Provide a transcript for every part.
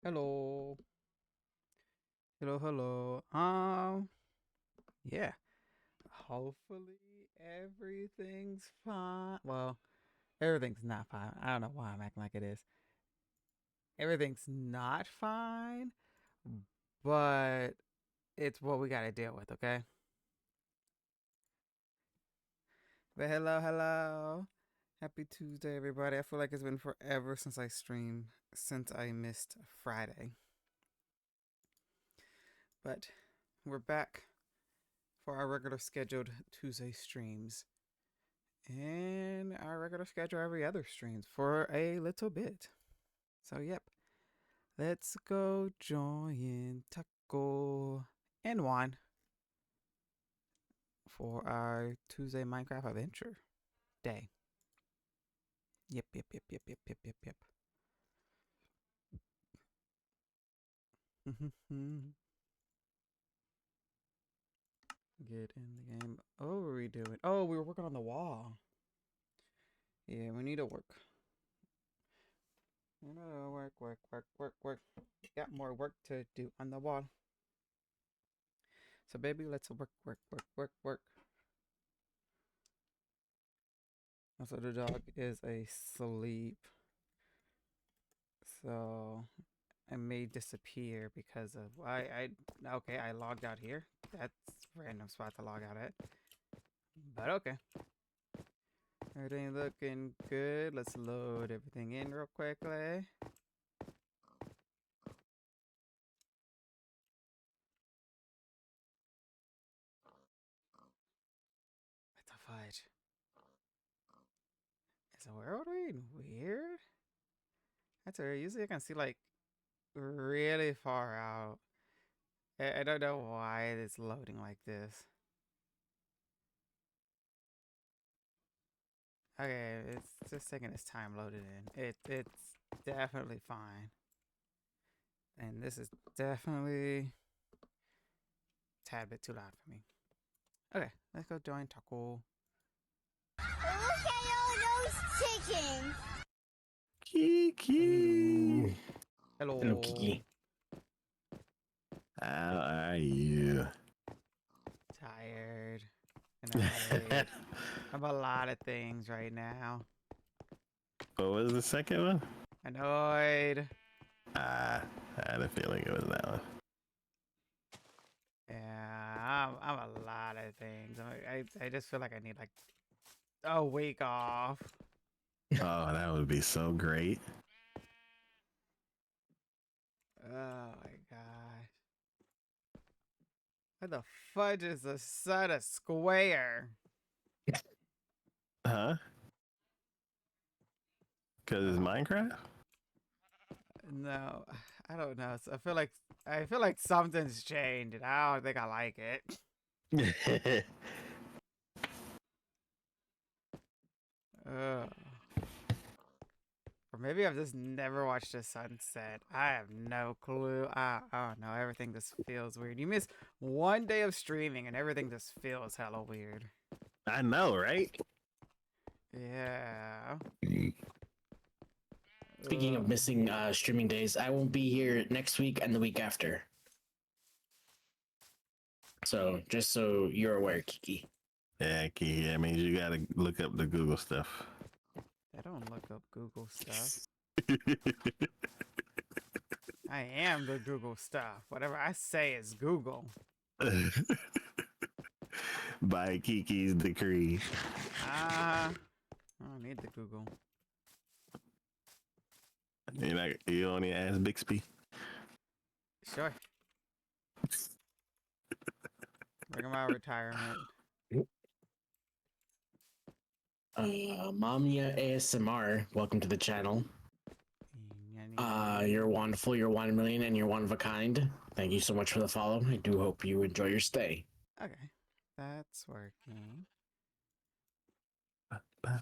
Hello. Hello, hello. Yeah. Hopefully everything's fine. Well, everything's not fine. I don't know why I'm acting like it is. Everything's not fine, but it's what we gotta deal with, okay? But hello, hello. Happy Tuesday, everybody. I feel like it's been forever since I streamed, since I missed Friday. But we're back for our regular scheduled Tuesday streams and our regular schedule every other streams for a little bit. So, yep, let's go join Taco and Juan for our Tuesday Minecraft adventure day. Yep, yep, yep, yep, yep, yep, yep, yep. Get in the game. Oh, what are we doing? Oh, we were working on the wall. Yeah, we need to work. Work, work, work, work, work. Got more work to do on the wall. So, baby, let's work, work, work, work, work. Also, the dog is asleep. So, it may disappear because of okay, I logged out here. That's a random spot to log out at. But okay. Everything looking good. Let's load everything in real quickly. What the fudge? Is the world reading weird? That's weird. Usually I can see like really far out. I don't know why it's loading like this. Okay, it's just taking its time loaded in. It's definitely fine. And this is definitely a tad bit too loud for me. Okay, let's go join Taco. Look at all those chickens. Kiki. Hello. Hello, Kiki. How are you? Tired. Annoyed. I'm a lot of things right now. What was the second one? Annoyed. I had a feeling it was that one. Yeah, I'm a lot of things. I just feel like I need like a week off. Oh, that would be so great. Oh my gosh. What the fudge is the set of square? Huh? Because it's Minecraft? No, I don't know. I feel like something's changed, and I don't think I like it. Ugh. Or maybe I've just never watched a sunset. I have no clue. I don't know. Everything just feels weird. You miss one day of streaming, and everything just feels hella weird. I know, right? Yeah. Speaking of missing streaming days, I won't be here next week and the week after. So just so you're aware, Kiki. Yeah, Kiki, that means you gotta look up the Google stuff. I don't look up Google stuff. I am the Google stuff. Whatever I say is Google. By Kiki's decree. I don't need the Google. You only ask Bixby. Sure. Bring my retirement. Mamia ASMR, welcome to the channel. You're wonderful, you're 1 million, and you're one of a kind. Thank you so much for the follow. I do hope you enjoy your stay. Okay. That's working. What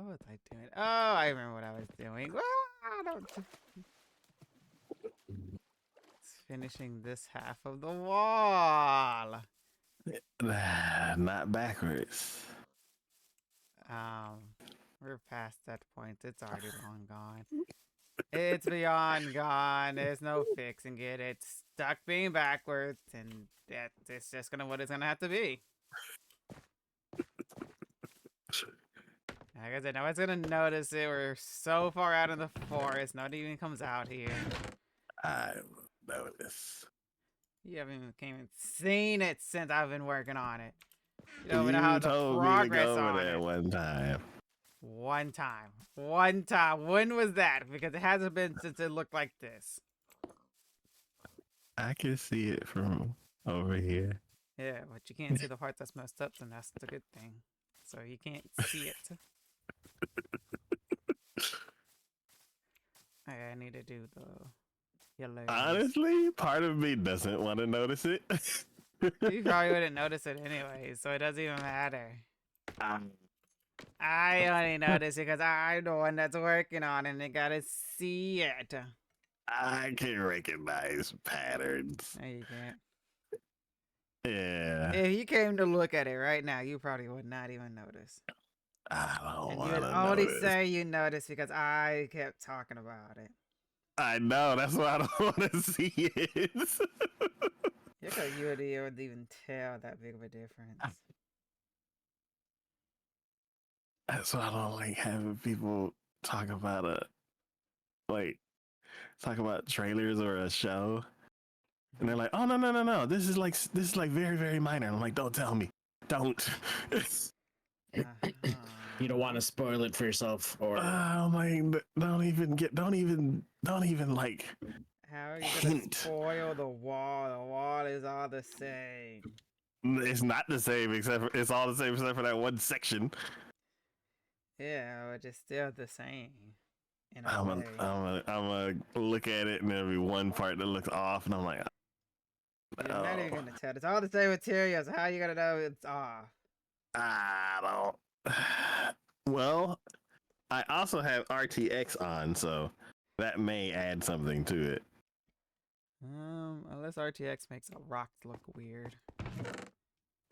was I doing? Oh, I remember what I was doing. It's finishing this half of the wall. Not backwards. We're past that point. It's already long gone. It's beyond gone. There's no fixing it. It's stuck being backwards, and it's just gonna what it's gonna have to be. Like I said, no one's gonna notice it. We're so far out in the forest, nobody even comes out here. I notice. You haven't even seen it since I've been working on it. You don't You even know how the told me to progress go over on there it. one time. One time. One time. When was that? Because it hasn't been since it looked like this. I can see it from over here. Yeah, but you can't see the part that's messed up, and that's the good thing. So you can't see it. Okay, I need to do the yellow. Honestly, part of me doesn't want to notice it. You probably wouldn't notice it anyway, so it doesn't even matter. Um, I only notice it because I'm the one that's working on it and I gotta see it. I can recognize patterns. No, you can't. Yeah, If you came to look at it right now, you probably would not even notice. I don't And you want would to only notice. say you noticed because I kept talking about it. I know, that's why I don't want to see it. Yeah, because you would even tell that big of a difference. That's why I don't like having people talk about talk about trailers or a show. And they're like, oh no. This is like very, very minor. And I'm like, don't tell me. Don't. Uh-huh. You don't want to spoil it for yourself, or I'm like, don't even like How are you gonna hint. spoil the wall? The wall is all the same. It's not the same it's all the same except for that one section. Yeah, but it's still the same. In a I'm way. gonna look at it and there'll be one part that looks off, and I'm like, You're not even oh, gonna tell. It's all the same materials. How are you gonna know it's off? I don't. Well, I also have RTX on, so that may add something to it. Unless RTX makes a rock look weird.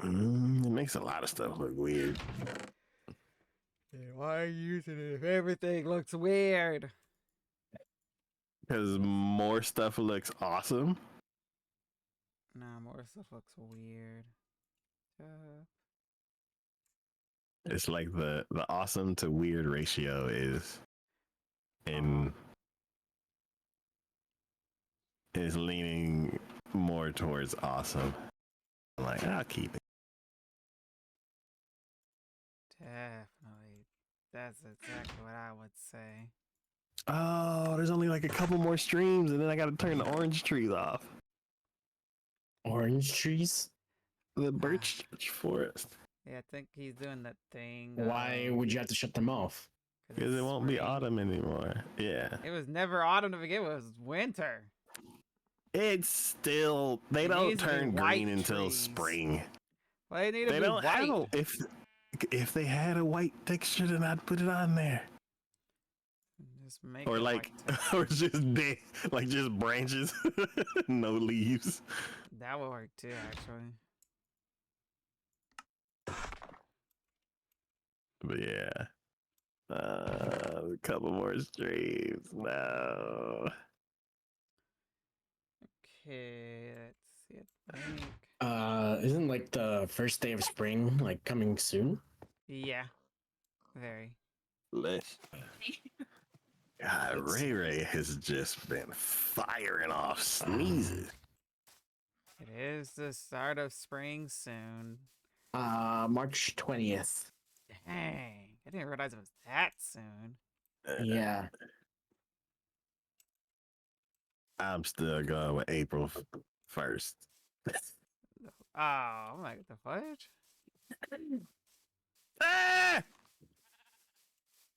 It makes a lot of stuff look weird. Yeah, why are you using it if everything looks weird? Because more stuff looks awesome. Nah, more stuff looks weird. It's like the awesome to weird ratio is is leaning more towards awesome. I'm like, I'll keep it. Definitely. That's exactly what I would say. Oh, there's only like a couple more streams, and then I gotta turn the orange trees off. orange trees. The birch forest. Yeah, I think he's doing that thing. Why would you have to shut them off? Because it won't be autumn anymore. Yeah. It was never autumn to begin with. It was winter. It's still, they It don't needs to be turn white green until trees. spring. Well, they need to They be don't white. have if they had a white texture, then I'd put it on there. Just make Or it like, white. or just dead, like just branches, no leaves. That would work too, actually. But yeah, a couple more streams. No. Okay, let's see it. Blink. Isn't like the first day of spring like coming soon? Yeah, very. Let's. God, Ray Ray has just been firing off sneezes. It is the start of spring soon. March 20th. Dang, I didn't realize it was that soon. Yeah. I'm still going with April 1st. Oh, I'm like, the fudge? Ah!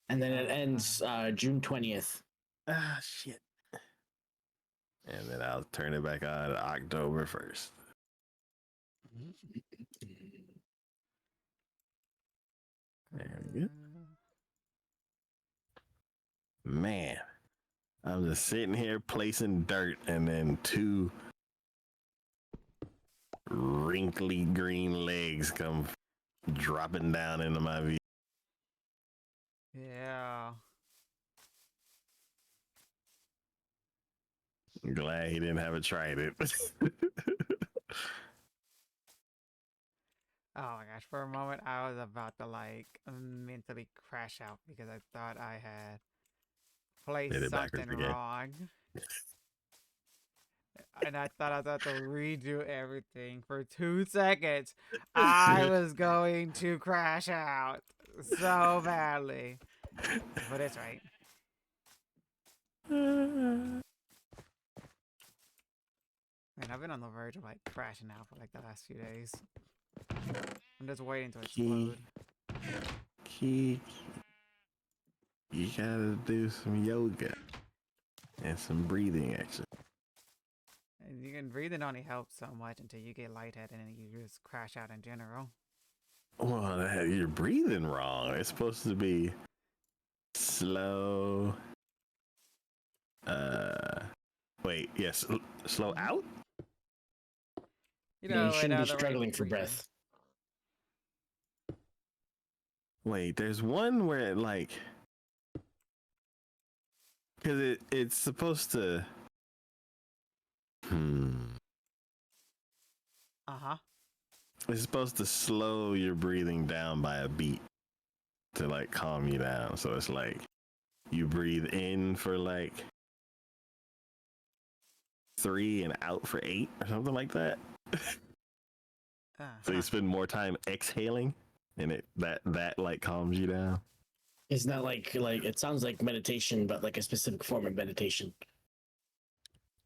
And then it ends June 20th. Ah, shit. And then I'll turn it back on October 1st. There we go. Man, I'm just sitting here placing dirt, and then two wrinkly green legs come dropping down into my view. Yeah. I'm glad he didn't have it tried it. Oh my gosh, for a moment I was about to like mentally crash out because I thought I had Did placed it backwards something again. wrong. And I thought I was about to redo everything for 2 seconds. I was going to crash out so badly. But it's right. Man, I've been on the verge of like crashing out for like the last few days. I'm just waiting to Key, explode. key, you gotta do some yoga and some breathing action. And you can breathing only helps so much until you get lightheaded and you just crash out in general. Well, you're breathing wrong. It's supposed to be slow. Uh, wait, yes, slow out. You Yeah, you know, in shouldn't be other words, struggling for breathing. breath. Wait, there's one where it like, because it's supposed to. Uh-huh. It's supposed to slow your breathing down by a beat to like calm you down. So it's like you breathe in for like 3 and out for 8 or something like that. So you Uh-huh. spend more time exhaling, and that like calms you down. Isn't that like it sounds like meditation, but like a specific form of meditation?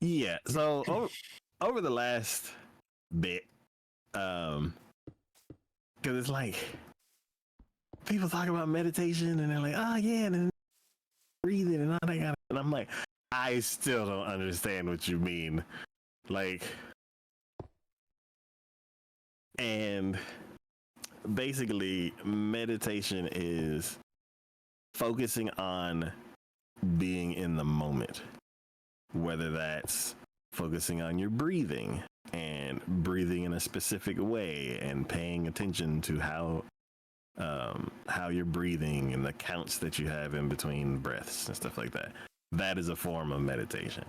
Yeah. So over the last bit, because it's like people talk about meditation and they're like, oh yeah, and then breathing and all that kind of, and I'm like, I still don't understand what you mean, like, and basically meditation is focusing on being in the moment, whether that's focusing on your breathing and breathing in a specific way and paying attention to how you're breathing and the counts that you have in between breaths and stuff like that. That is a form of meditation.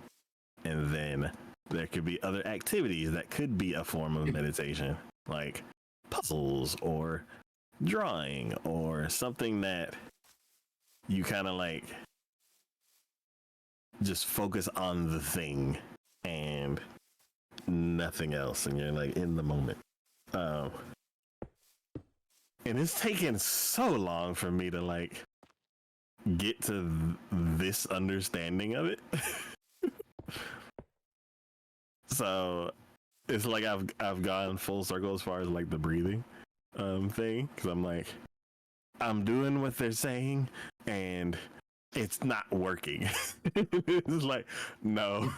And then there could be other activities that could be a form of meditation, like puzzles or drawing or something that you kind of like just focus on the thing and nothing else, and you're like in the moment. And it's taken so long for me to like get to this understanding of it. So it's like I've gone full circle as far as like the breathing thing, because I'm like, I'm doing what they're saying and it's not working. It's like, no.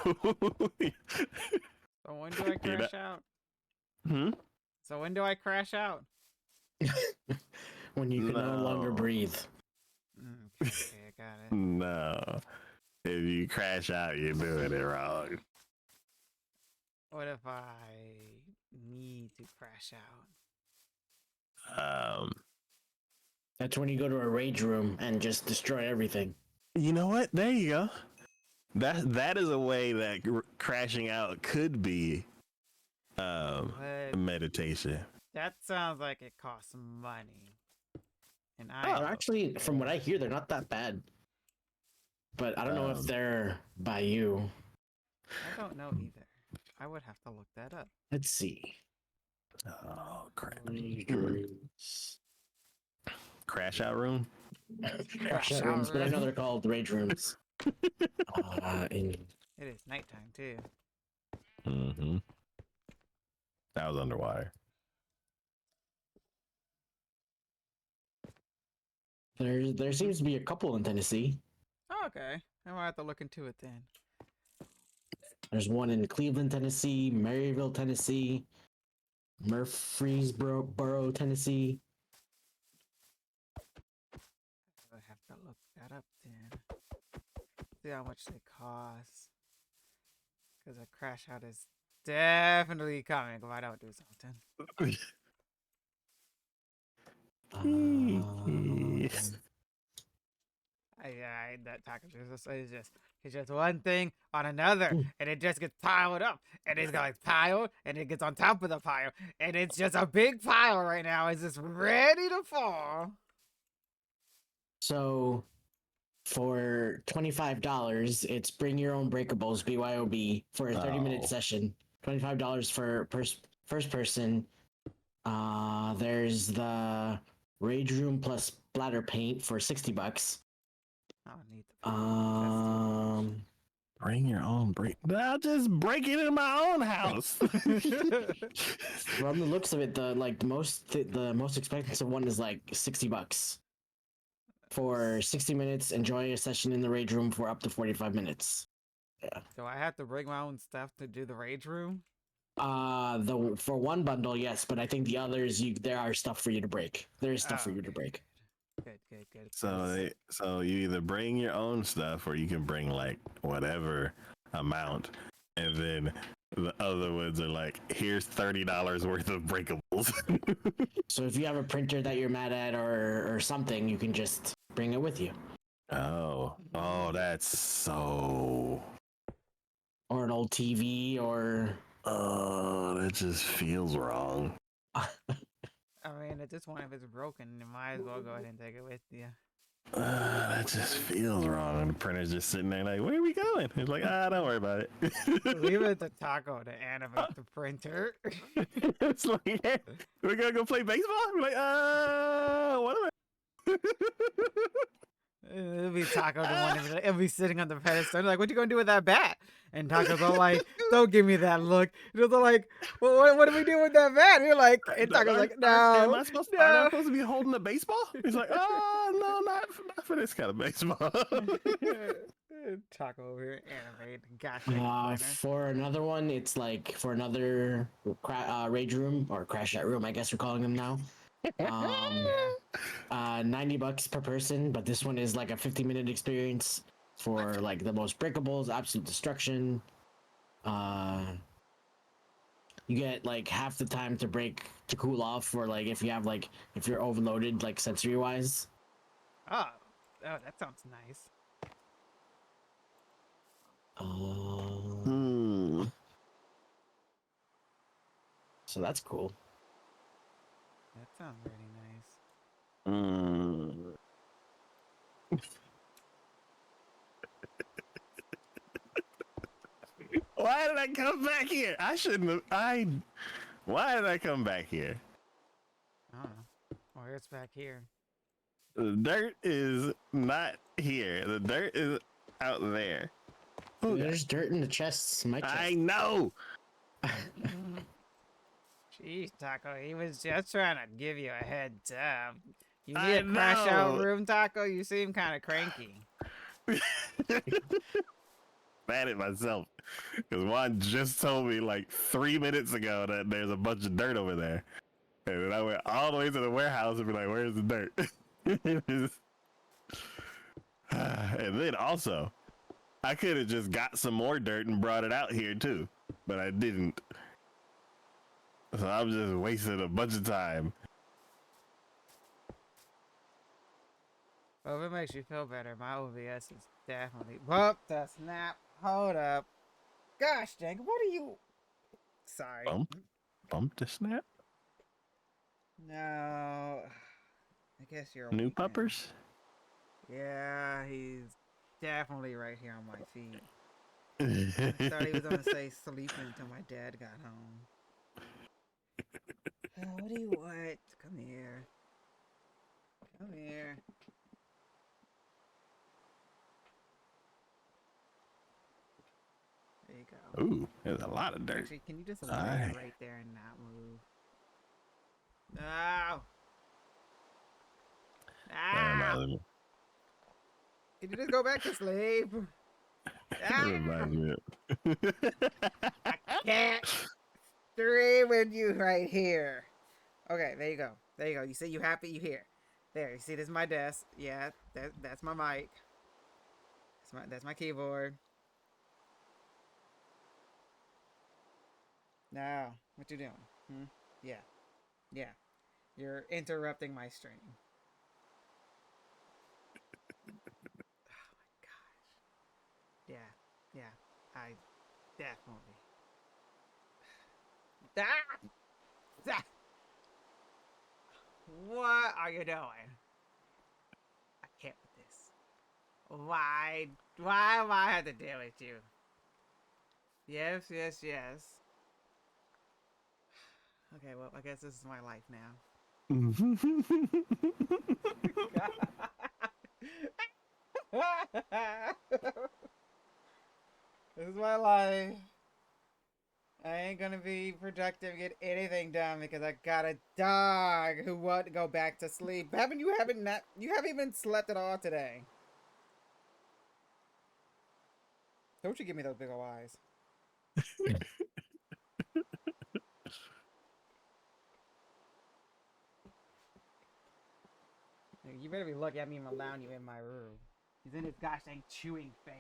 So when do I You know? crash out? Hmm? So when do I crash out? When you can no longer No. breathe. Okay, I got it. No. If you crash out, you're doing it wrong. What if I need to crash out? That's when you go to a rage room and just destroy everything. You know what? There you go. That is a way that crashing out could be But meditation. that sounds like it costs money. And Oh, actually, from what I hear, they're not that bad. But I don't know if they're by you. I don't know either. I would have to look that up. Let's see. Oh crap! Rage Crash out room. Crash out out rooms, but I know room. they're called rage rooms. It is nighttime too. Mm-hmm. That was underwater. there seems to be a couple in Tennessee. Oh, okay. I might have to look into it then. There's one in Cleveland, Tennessee, Maryville, Tennessee, Murfreesboro, Tennessee. I have to look that up then. See how much they cost. Because a crash out is definitely coming if I don't do something. that taco. It's just one thing on another, and it just gets piled up, and it's got like pile, and it gets on top of the pile, and it's just a big pile right now. It's just ready to fall. So for $25, it's bring your own breakables BYOB for a 30-minute Oh. session. $25 for first person. There's the rage room plus splatter paint for $60. I don't need the Bring your own break. I'll just break it in my own house. From the looks of it, the most expensive one is like $60 for 60 minutes. Enjoy a session in the rage room for up to 45 minutes. Yeah. Do I have to bring my own stuff to do the rage room? The for one bundle, yes, but I think the others, there are stuff for you to break. There is stuff for you to break. Good. So you either bring your own stuff or you can bring like whatever amount, and then the other ones are like, here's $30 worth of breakables. So if you have a printer that you're mad at or something, you can just bring it with you. Oh, that's so. Or an old TV or. Oh, that just feels wrong. I mean, at this point, if it's broken, you might as well go ahead and take it with you. That just feels wrong. And the printer's just sitting there like, where are we going? It's like, don't worry about it. Leave it to Taco to animate the printer. It's like, hey, we're gonna go play baseball? We're like, what am I? It'll be Taco the one. It'll be sitting on the pedestal. Like, what you gonna do with that bat? And Taco's all like, "Don't give me that look." And they're like, "Well, what do we do with that bat?" And you're like, and Taco's like, "No, Am I supposed to be holding the baseball?" He's like, no, not for this kind of baseball. Taco over here animated. For another one, it's like for another rage room or crash out room, I guess we're calling them now. $90 per person, but this one is like a 50-minute experience for like the most breakables, absolute destruction. You get like half the time to cool off, for like if you're overloaded like sensory wise. Oh, that sounds nice. So that's cool. That sounds really nice. Why did I come back here? I shouldn't have. Why did I come back here? I don't know. Well, it's back here. The dirt is not here. The dirt is out there. There's dirt in the chests. My chest. I know. Jeez, Taco, he was just trying to give you a heads up. You need a crash out room, Taco? You seem kind of cranky. Mad at myself. Because Juan just told me like 3 minutes ago that there's a bunch of dirt over there. And then I went all the way to the warehouse and be like, where's the dirt? And then also, I could have just got some more dirt and brought it out here too. But I didn't. So I'm just wasting a bunch of time. Well, if it makes you feel better, my OBS is definitely... Whoop, the snap. Hold up. Gosh dang, what are you... Sorry. Bump the snap? No. I guess you're... New puppers? Yeah, he's definitely right here on my feet. I thought he was going to say sleeping until my dad got home. What do you want? Come here. Come here. There you go. Ooh, there's a lot of dirt. Actually, can you just lay it right there and not move? No! Ah! Can you just go back to sleep? Ah! I can't stream with you right here. Okay, there you go. There you go. You say you happy? You here? There. You see, this is my desk. Yeah, that's my mic. That's my keyboard. Now, what you doing? Yeah. You're interrupting my stream. Yeah, I definitely. Ah! Ah! What are you doing? I can't with this. Why? Why am I have to deal with you? Yes, yes, yes. Okay, well, I guess this is my life now. This is my life. I ain't gonna be productive, get anything done because I got a dog who won't go back to sleep. You haven't even slept at all today. Don't you give me those big ol' eyes. You better be lucky I'm even allowing you in my room. He's in his gosh dang chewing phase.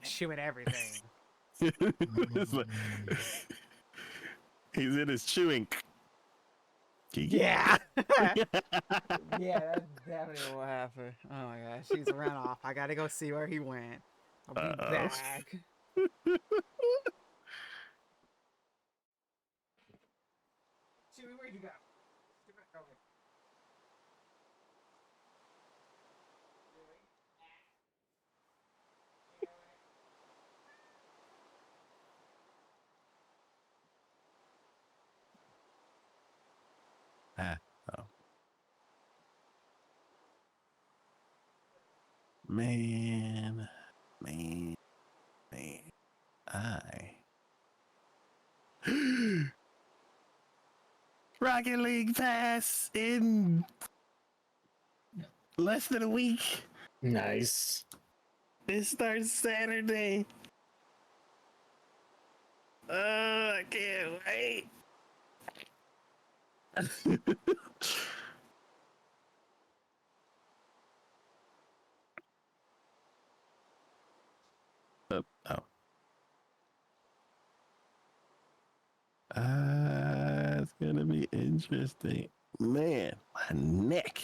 Chewing everything. It's like- he's in his chewing. Yeah. Yeah, that's definitely what happened. Oh my gosh, he's run off. I gotta go see where he went. I'll be Uh-oh. back. Chewie, where'd you go? Get back over here. Chewie? Ah, oh. Man, man, man. Rocket League pass in less than a week. Nice. It starts Saturday. I can't wait. Oh. It's gonna be interesting. Man, my neck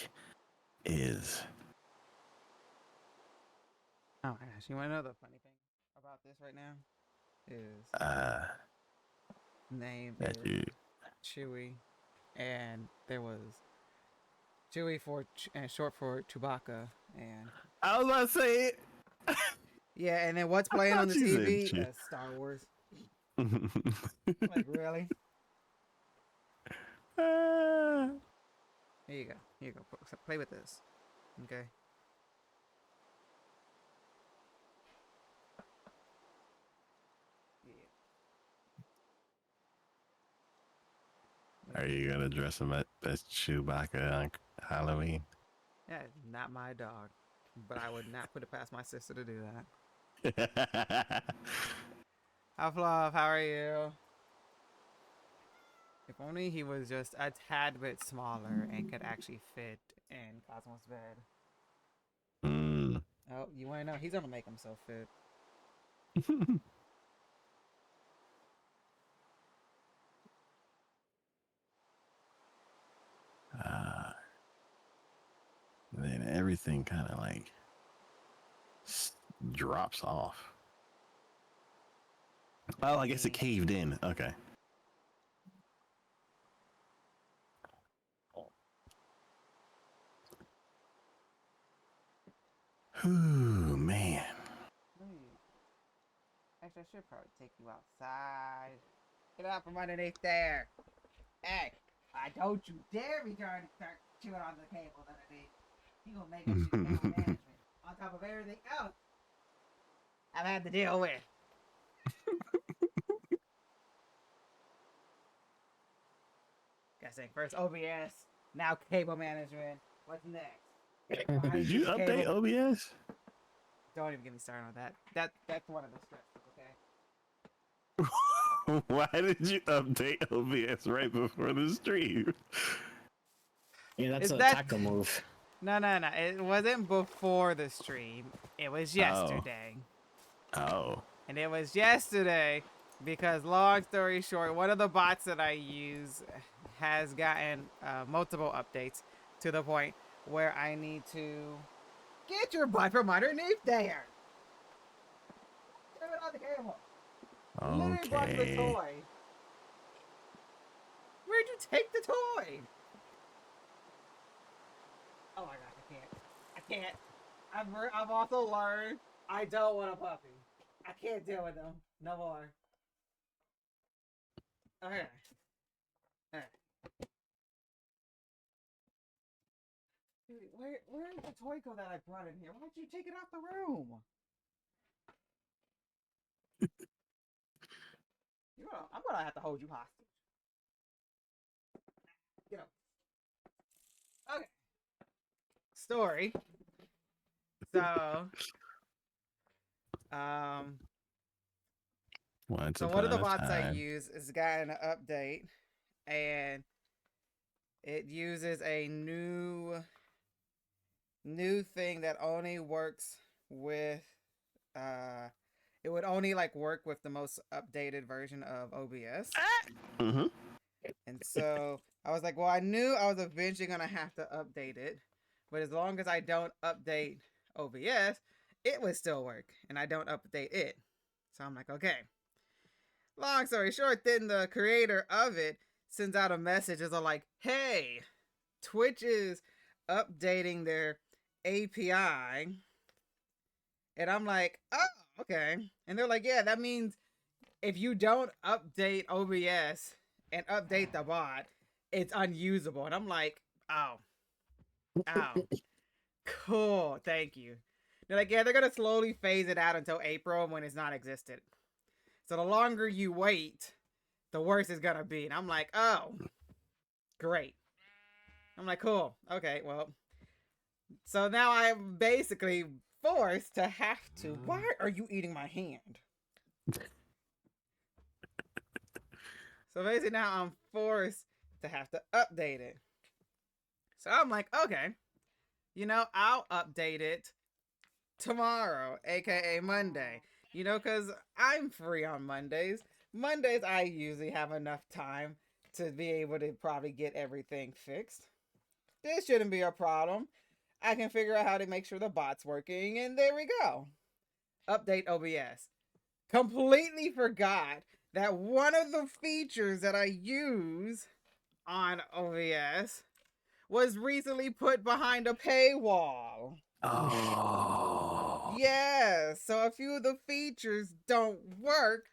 is Oh my gosh, you wanna know the funny thing about this right now? Is name that is you. Chewie, and there was Chewie for and short for Chewbacca, and I was about to say it. yeah, and then what's I playing on the thought you said TV? Chew. Star Wars. Like really? Here you go. Here you go. Play with this. Okay. Yeah. Are you gonna dress him as Chewbacca on Halloween? Yeah, not my dog, but I would not put it past my sister to do that. Hi, Fluff. How are you? If only he was just a tad bit smaller and could actually fit in Cosmo's bed. Mm. Oh, you want to know? He's gonna make himself fit. Then everything kind of like drops off. Oh, I guess it caved in. Okay. Ooh, man. Actually, I should probably take you outside. Get out from underneath there. Hey, I don't you dare be trying to start chewing on the cables underneath. You gonna make us use cable management on top of everything else I've had to deal with. Gotta say, first OBS, now cable management. What's next? Did you update OBS? Don't even get me started on that. That's one of the stresses, okay? Why did you update OBS right before the stream? Yeah, that's Is a that- taco move. No. It wasn't before the stream. It was yesterday. Oh. And it was yesterday because, long story short, one of the bots that I use has gotten multiple updates to the point where I need to Get your butt from underneath there. Get it on the camera. Literally brought you the Okay. toy. Where'd you take the toy? Oh my gosh, I can't. I've also learned I don't want a puppy. I can't deal with them no more. Okay. Alright. Where's the toy go that I brought in here? Why'd you take it out the room? I'm gonna have to hold you hostage. Get up. Okay. Story. So, Once so one of the upon a bots I time. use is gotten an update, and it uses a new thing that only works with it would only like work with the most updated version of OBS. Mm-hmm. And so I was like, well, I knew I was eventually gonna have to update it, but as long as I don't update OBS, it would still work, and I don't update it. So I'm like, okay. Long story short, then the creator of it sends out a message as like, hey, Twitch is updating their API. And I'm like, oh, okay. And they're like, yeah, that means if you don't update OBS and update the bot, it's unusable. And I'm like, oh, cool, thank you. They're like, yeah, they're gonna slowly phase it out until April when it's not existent. So the longer you wait, the worse it's gonna be. And I'm like, oh, great. I'm like, cool, okay, well. So now I'm basically forced to have to. Why are you eating my hand? So basically now I'm forced to have to update it. So I'm like, okay, I'll update it tomorrow, aka Monday. Because I'm free on Mondays. Mondays, I usually have enough time to be able to probably get everything fixed. This shouldn't be a problem. I can figure out how to make sure the bot's working, and there we go. Update OBS. Completely forgot that one of the features that I use on OBS was recently put behind a paywall. Oh. Yeah, so a few of the features don't work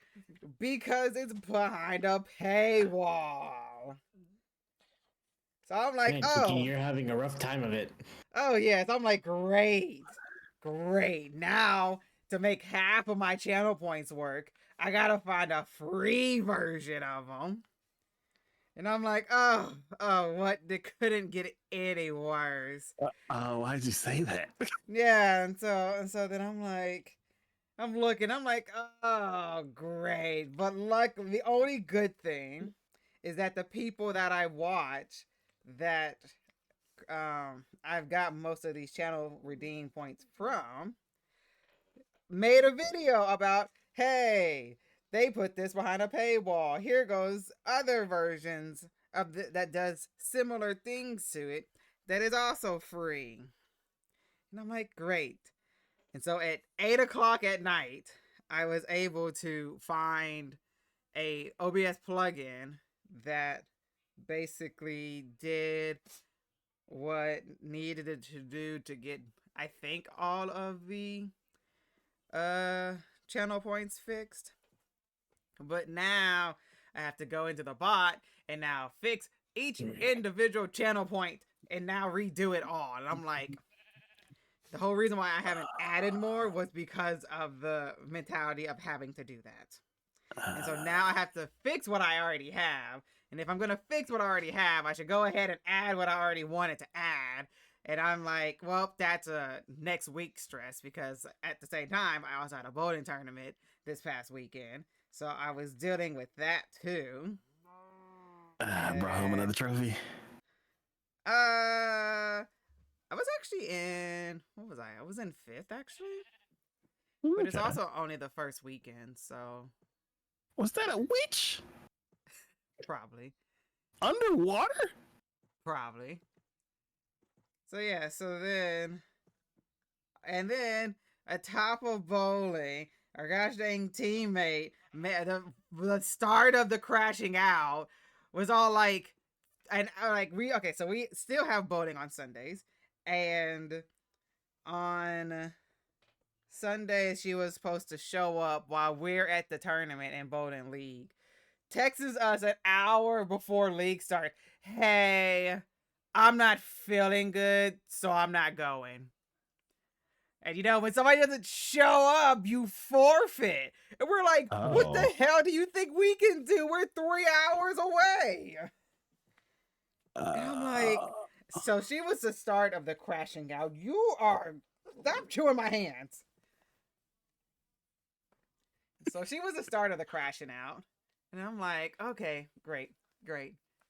because it's behind a paywall. So I'm like, Man, oh. Kiki, you're having a rough time of it. Oh, yes. I'm like, great. Now, to make half of my channel points work, I gotta find a free version of them. And I'm like, oh, what? They couldn't get any worse. Why'd you say that? Yeah, and so then I'm like, I'm looking, I'm like, oh, great. But luckily, the only good thing is that the people that I watch that I've got most of these channel redeem points from made a video about, hey, they put this behind a paywall. Here goes other versions of that does similar things to it that is also free. And I'm like, great. And so at 8 o'clock at night, I was able to find a OBS plugin that basically did what needed to do to get, I think, all of the channel points fixed. But now I have to go into the bot and now fix each individual channel point and now redo it all. And I'm like, the whole reason why I haven't added more was because of the mentality of having to do that. And so now I have to fix what I already have. And if I'm going to fix what I already have, I should go ahead and add what I already wanted to add. And I'm like, well, that's a next week stress because at the same time, I also had a bowling tournament this past weekend. So I was dealing with that too. Brought home another trophy. I was actually in, what was I? I was in 5th actually. But it's also only the first weekend, so. Was that a witch? Probably. Underwater? Probably. So yeah, so then And then atop of bowling, our gosh dang teammate, the start of the crashing out was all like, and like so we still have bowling on Sundays, and on Sundays she was supposed to show up while we're at the tournament in bowling league. Texts us an hour before league start. Hey, I'm not feeling good, so I'm not going. And you know, when somebody doesn't show up, you forfeit. And we're like, what the hell do you think we can do? We're 3 hours away. And I'm like, so she was the start of the crashing out. You are, stop chewing my hands. So she was the start of the crashing out. And I'm like, okay, great.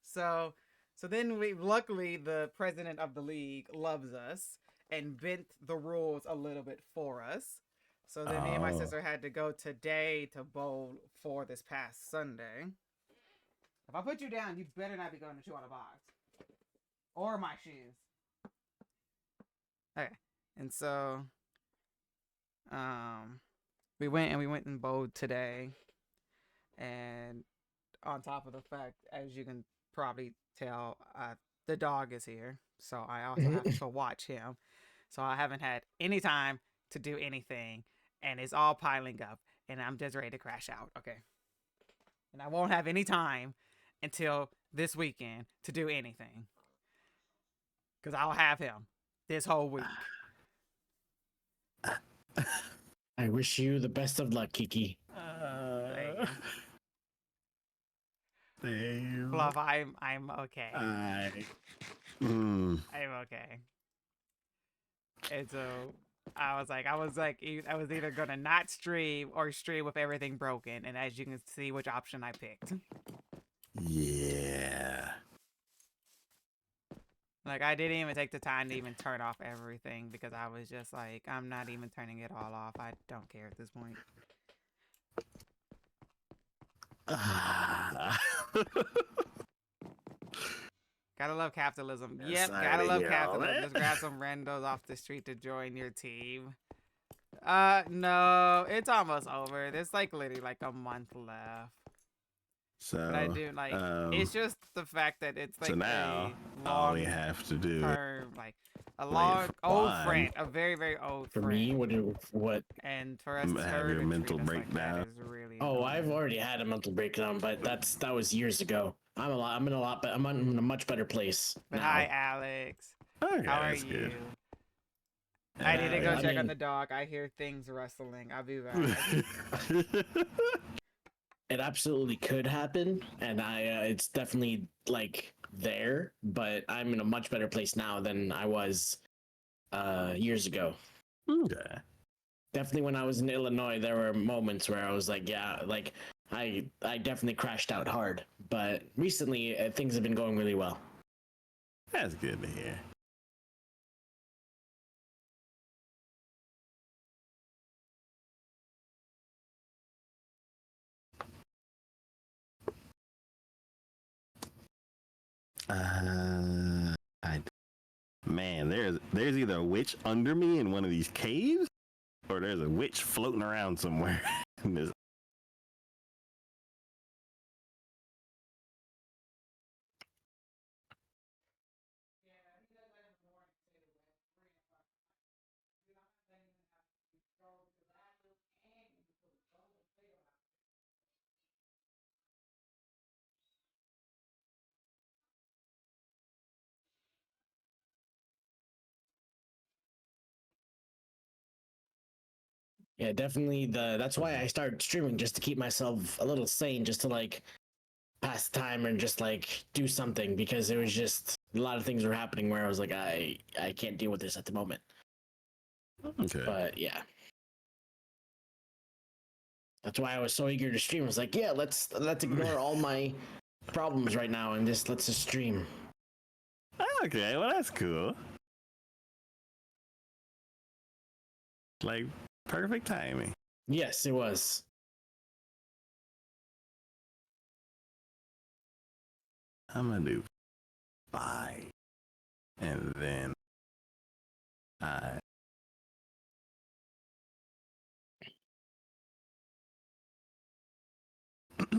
So then luckily the president of the league loves us and bent the rules a little bit for us. So then me and my sister had to go today to bowl for this past Sunday. If I put you down, you better not be going to chew on a box. Or my shoes. Okay. And so we went and bowled today. And on top of the fact, as you can probably tell, the dog is here. So I also have to watch him. So I haven't had any time to do anything. And it's all piling up. And I'm just ready to crash out. Okay. And I won't have any time until this weekend to do anything. Because I'll have him this whole week. I wish you the best of luck, Kiki. Fluff, I'm okay. I'm okay. And so I was either gonna not stream or stream with everything broken, and as you can see, which option I picked. Yeah. Like, I didn't even take the time to even turn off everything because I was just like, I'm not even turning it all off. I don't care at this point. Gotta love capitalism. Yep, gotta love capitalism. Just grab some randos off the street to join your team. No, it's almost over. There's like literally like a month left. So but I do like it's just the fact that it's like so now a long all we have to do term, like a long old friend, a very very old For friend. me, what? And for us, have your mental breakdown. Like is really Oh, I've already had a mental breakdown, but that was years ago. I'm in a much better place. But now. hi, Alex. Okay, How are that's you? good. I need to go check mean- on the dog. I hear things rustling. I'll be back. It absolutely could happen, and it's definitely like there, but I'm in a much better place now than I was years ago. Okay. Definitely when I was in Illinois, there were moments where I was like, yeah, like I definitely crashed out hard, but recently things have been going really well. That's good to hear. Man, there's either a witch under me in one of these caves, or there's a witch floating around somewhere in this. Yeah, definitely that's why I started streaming, just to keep myself a little sane, just to like pass the time and just like do something, because it was just a lot of things were happening where I was like, I can't deal with this at the moment. Okay. But yeah. That's why I was so eager to stream. I was like, yeah, let's ignore all my problems right now and let's just stream. Okay, well that's cool. Like perfect timing. Yes, it was. I'm gonna do 5, and then I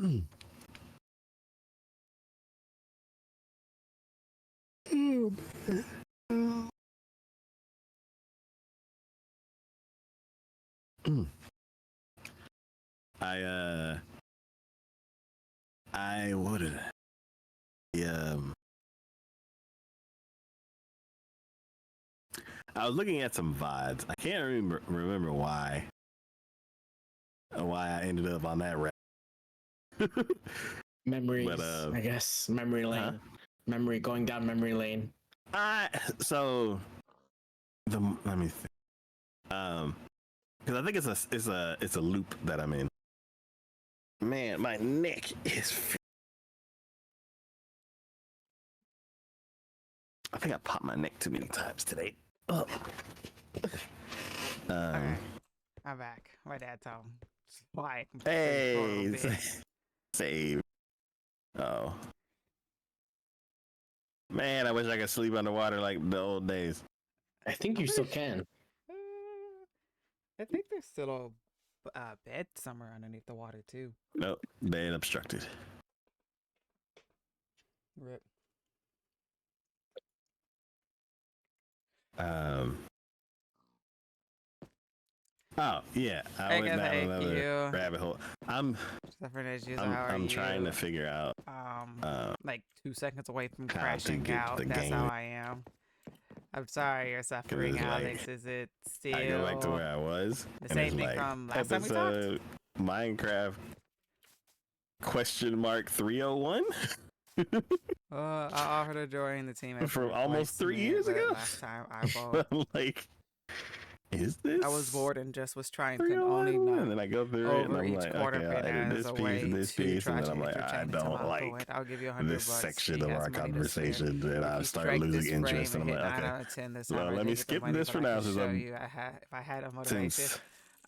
I what did I was looking at some VODs. I can't remember why I ended up on that rap. Memories, I guess. Memory lane. Memory going down memory lane. So let me think. Because I think it's a loop that I'm in. Man, my neck is. I think I popped my neck too many times today. Oh. Okay. I'm back. My dad told him. Why? Hey, save. Oh. Man, I wish I could sleep underwater like the old days. I think you still can. I think there's still a bed somewhere underneath the water too. Nope, bed obstructed. Rip. Oh yeah, I went down another rabbit hole. I'm trying to figure out. Like 2 seconds away from crashing out. That's how I am. I'm sorry you're suffering, Alex. Is it still? I go back to where I was. The same thing from last time we talked. Minecraft ?301. I offered to join the team from almost 3 years ago. Last time I voted. Like, is this? I was bored and just was trying to only know. And then I go through it and I'm like, okay, I'll edit this piece and this piece, and then I'm like, I don't like I'll give you this section of our conversation, and I start losing interest, and I'm like, okay, well, let me skip this for now, since if I had a motivation.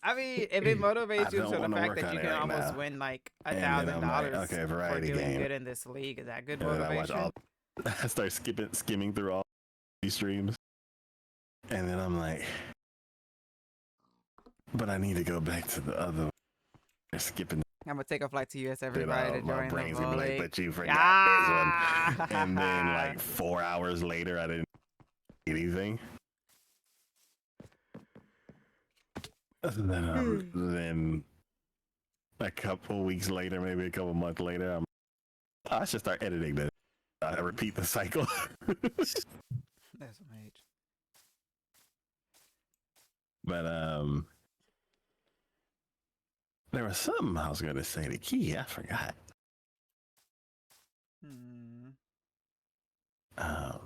I mean, if it motivates you to the fact that you can almost win like $1,000 for doing good in this league, is that good motivation? I start skimming through all these streams, and then I'm like, but I need to go back to the other. They're skipping. I'm gonna take a flight to US, everybody, to join my brain's gonna be like, but you forgot this one. And then like 4 hours later, I didn't do anything. Then a couple weeks later, maybe a couple months later, I should start editing this. I repeat the cycle. That's some age. But there was something I was gonna say. The key, I forgot. I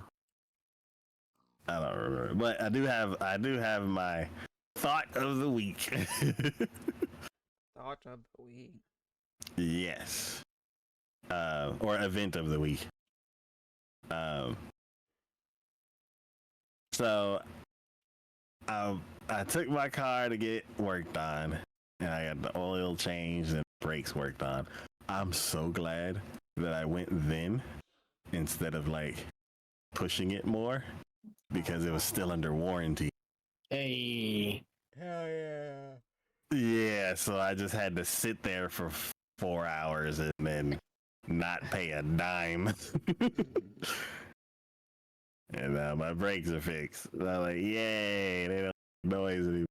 don't remember, but I do have my thought of the week. Thought of the week. Yes. Or event of the week. So I took my car to get worked on, and I got the oil changed and brakes worked on. I'm so glad that I went then instead of like pushing it more, because it was still under warranty. Hey. Hell yeah. Yeah, so I just had to sit there for 4 hours and then not pay a dime. And now my brakes are fixed. And I'm like, yay, they don't make noise anymore.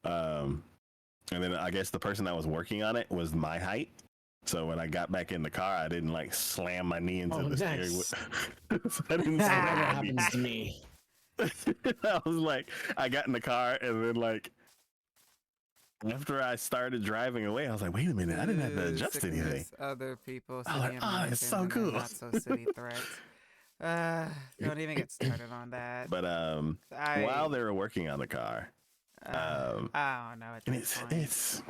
And then I guess the person that was working on it was my height. So when I got back in the car, I didn't like slam my knee into the steering wheel. So I didn't that never happens to me. I was like, I got in the car, and then like after I started driving away, I was like, wait a minute, I didn't have to adjust anything. Other people, I was like, oh, it's so cool. Not so city threats. Don't even get started on that. But while they were working on the car, I don't know. It's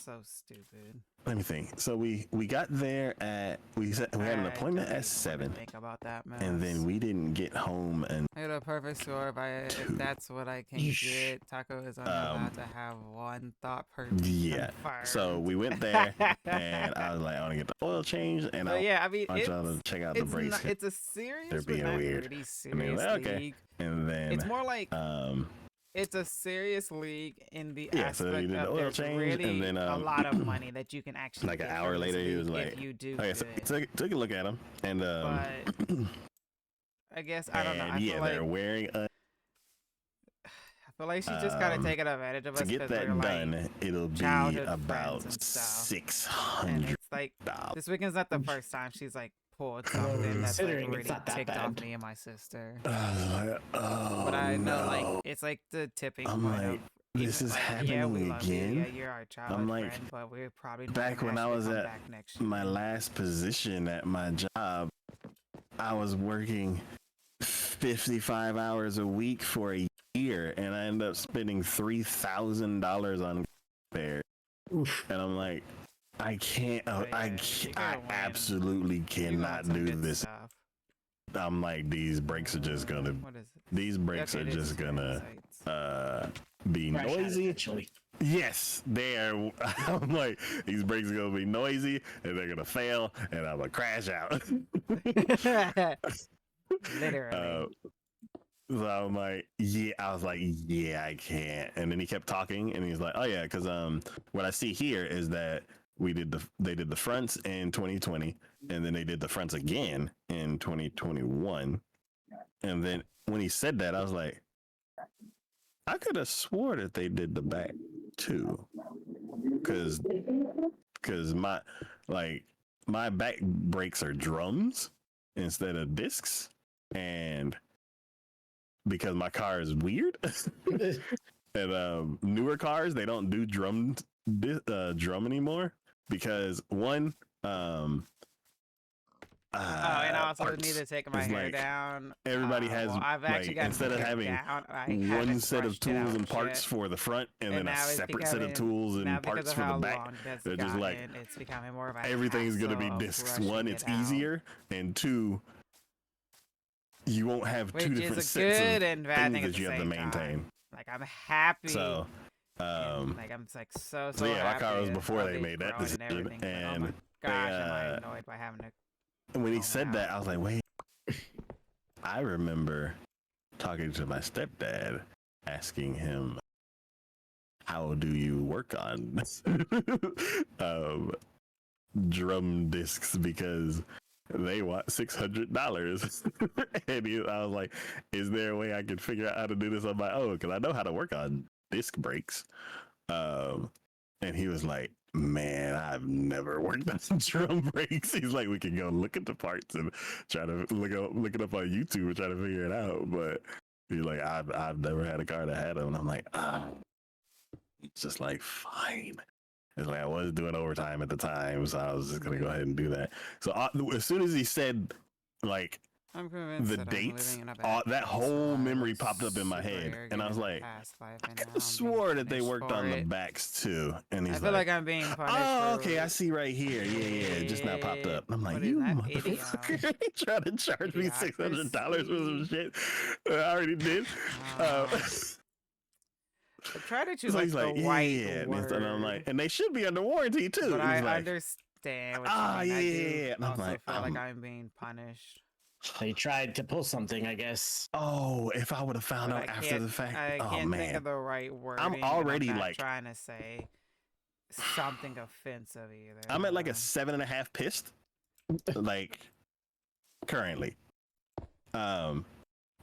so stupid. Let me think. So we got there at we had an appointment at 7. Think about that, man. And then we didn't get home and I had a perfect score. If that's what I can get, Taco is only allowed to have one thought per. Yeah. So we went there, and I was like, I want to get the oil changed, and I want y'all to check out the brakes. It's a serious. They're being weird. Really serious and like, okay. league. And then it's more like it's a serious league in the Yeah, so he aspect did the of oil there's change, and really then a lot of money that you can actually like an get hour from this later, he was league like, if you do okay, so good. took a look at him, and But I guess I don't know. and yeah, they're wearing a. I feel like she's just kind of taking advantage of To us get because we're that like done, it'll be childhood friends about and stuff. $600. And it's like this weekend's not the first time she's like pulled something that's like Considering it's really not that ticked off bad. me and my sister. Oh, But I know like no. it's like the tipping I'm point like, of this even is like happening yeah we love you, again. yeah you're our childhood like, friend, but we're probably not back gonna when I actually was come at back next year. my last position at my job, I was working 55 hours a week for a year, and I ended up spending $3,000 on fares. And I'm like, I can't, So, yeah, I you can't, gotta I win. absolutely You cannot want some do good this. stuff. I'm like, these brakes are just gonna, What is it? these brakes Okay, are it is just Stream gonna Insights. be Crash out noisy. eventually. Yes, they are. I'm like, these brakes are gonna be noisy, and they're gonna fail, and I'm gonna crash out. Literally. So I'm like, yeah, I was like, yeah, I can't. And then he kept talking, and he's like, oh yeah, because what I see here is that they did the fronts in 2020, and then they did the fronts again in 2021. And then when he said that, I was like, I could have swore that they did the back too, because my back brakes are drums instead of discs, and because my car is weird. And newer cars, they don't do drum anymore because one and I also parts need to take my is hair like down. everybody has Well, I've actually like gotten instead my of hair having down, I one haven't set of brushed it tools out and parts yet. for the front and then a now it's separate set of becoming tools now and because parts of for the how back, long it has they're just like gotten, it's becoming more of a everything's gonna be hassle of discs. brushing One, it it's out, easier, and two, you won't have two which different is a sets of good and bad things thing at that the you have to same maintain. time. Like I'm happy. So and, like I'm like so so yeah, my happy car was before of they it made that growing decision, and everything. But, oh and my gosh, am I annoyed by having to when he comb it said that, out. I was like, wait. I remember talking to my stepdad, asking him, "How do you work on drum discs? Because they want $600." And I was like, "Is there a way I could figure out how to do this on my own? Because I know how to work on disc brakes." And he was like, "Man, I've never worked on drum brakes." He's like, "We can go look at the parts and try to look it up on YouTube and try to figure it out." But he's like, "I've never had a car that had them." And I'm like, it's just like, fine. It's like I was doing overtime at the time, so I was just gonna go ahead and do that. So as soon as he said, like, I'm convinced the that dates, I'm living in a bad that place, whole so I memory was popped up in my super head, and I arrogant was in my like, past life, I and could now have I'm being swore that they punished worked for on the it. backs too. And he's I feel like, like I'm being punished "Oh, for okay, I see right here. Yeah, it just now popped up." I'm like, what is "You that motherfucker, trying to charge me $600 for some idiocracy? shit I already did." Try to choose So like he's the like, right "Yeah," word. and I'm like, "And they should be under warranty too." But He's I like, understand what you mean. yeah, I do yeah. And I'm also like, feel like I'm being punished. They tried to pull something, I guess. "Oh, if I would have found But out after the fact, I oh can't think man, of the right wording. I'm and already I'm not like trying to say something offensive either. I'm at like a 7.5 pissed, like currently.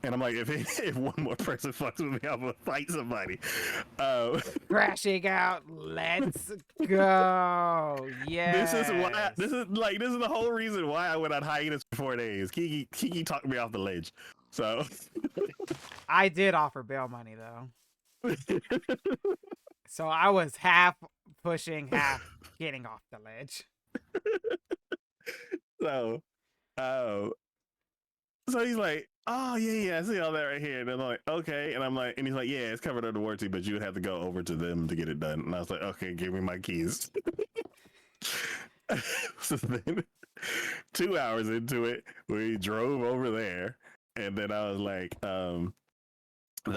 And I'm like, if one more person fucks with me, I'm gonna fight somebody. Crashing out. Let's go. Yeah. This is the whole reason why I went on hiatus for 4 days. Kiki talked me off the ledge. So I did offer bail money though. So I was half pushing, half getting off the ledge. so so he's like, "Oh yeah, I see all that right here." And I'm like, "Okay," and I'm like, and he's like, "Yeah, it's covered under warranty, but you would have to go over to them to get it done." And I was like, "Okay, give me my keys." So then 2 hours into it, we drove over there, and then I was like, the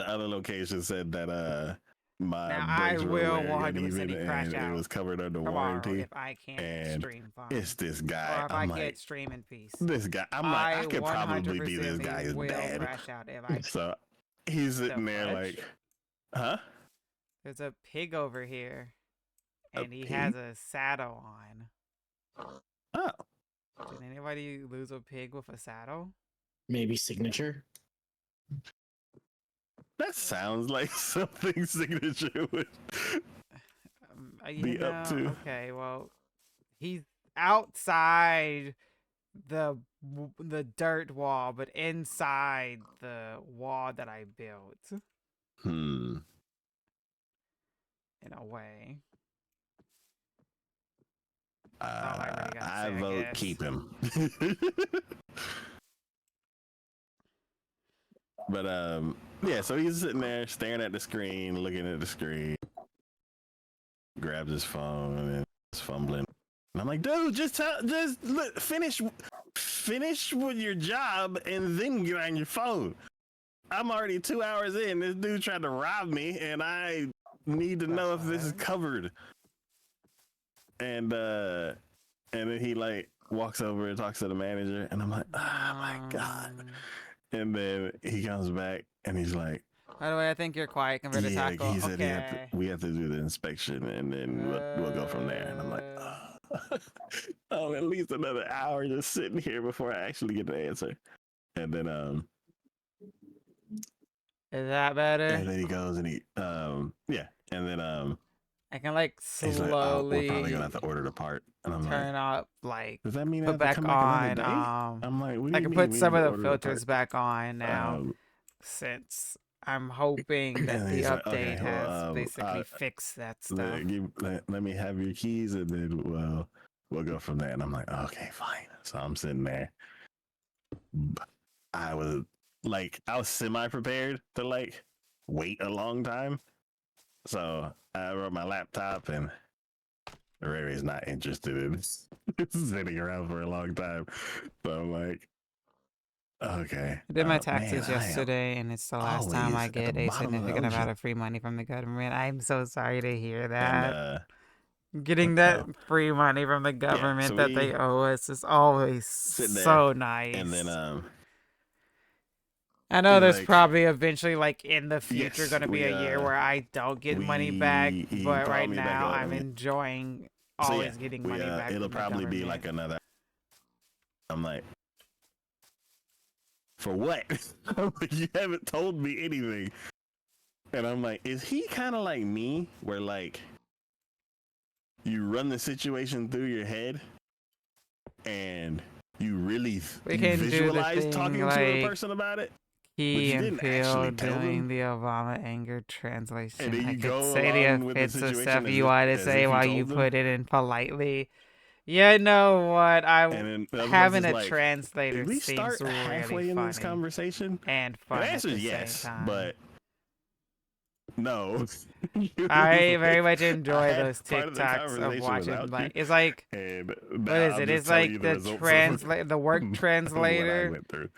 other location said that my Now brakes I were will wearing 100% uneven crash and out it was covered under tomorrow warranty. if I can't And stream fine. it's this guy. Or if I'm I like, get stream in peace. this guy. I'm like, I could probably be this 100% guy's will dad. crash out if I So he's sitting there fudge. like, Huh? There's a pig over here, A and he has pig? a saddle on. Oh, Did anybody lose a pig with a saddle? Maybe signature. that sounds like something Signature would You be up know, to. okay, well, he's outside the dirt wall, but inside the wall that I built Hmm. in a way. That's all I really gotta I say, I vote guess. keep him. But yeah. So he's sitting there staring at the screen, looking at the screen. Grabs his phone and then is fumbling. And I'm like, dude, finish with your job and then get on your phone. I'm already 2 hours in. This dude tried to rob me, and I need to know if this is covered. And then he like walks over and talks to the manager, and I'm like, oh my god. And then he comes back and he's like, By the way, I think you're quiet compared to yeah, Taco. he said Okay. we have to do the inspection, and then we'll go from there. And I'm like, oh, at least another hour just sitting here before I actually get the answer. And then Is that better? and then he goes and yeah, and then I can like he's like, oh, we're probably slowly gonna have to order the part. And I'm like, turn up, like does that mean I put have to back come back another day? on. I'm like, what do I you can mean put we some need to of the order the filters part? back on now, since I'm hoping that And the he's like, update okay, has well, basically fixed that stuff. let me have your keys, and then we'll go from there. And I'm like, okay, fine. So I'm sitting there. I was semi prepared to like wait a long time. So I wrote my laptop, and Rari's not interested in sitting around for a long time. So I'm like, okay. I did my Man, taxes I am yesterday, and it's the last time I always at the get a bottom of the significant amount ocean. of free money from the government. I'm so sorry to hear And that. Getting oh, that free money from the yeah. government So that they owe us is always sit there, so nice. and then I know he's there's like, probably eventually, like in the future, yes, going to be a year where I don't get money back, he but called right me back now up. I'm enjoying So always getting money back it'll from the probably be government. like another. I'm like, for what? I'm like, you haven't told me anything. And I'm like, is he kind of like me, where like you run the situation through your head, and you really We can do the visualize thing talking to a like person about it, but Key you and didn't Phil actually tell doing them, the Obama anger translation. and then I you could go say the along with the offensive situation stuff as you if, want to as say if you while told you them. put it in politely. You know what? And then the other Having person's a like, translator did we seems start halfway really in funny this conversation? and The fun at answer the is same yes, time. but no. I very much I enjoy had those part of the TikToks of conversation watching, without you, like it's like and what now is I'm it? just It's telling you like the the results of the work what I translator, went through.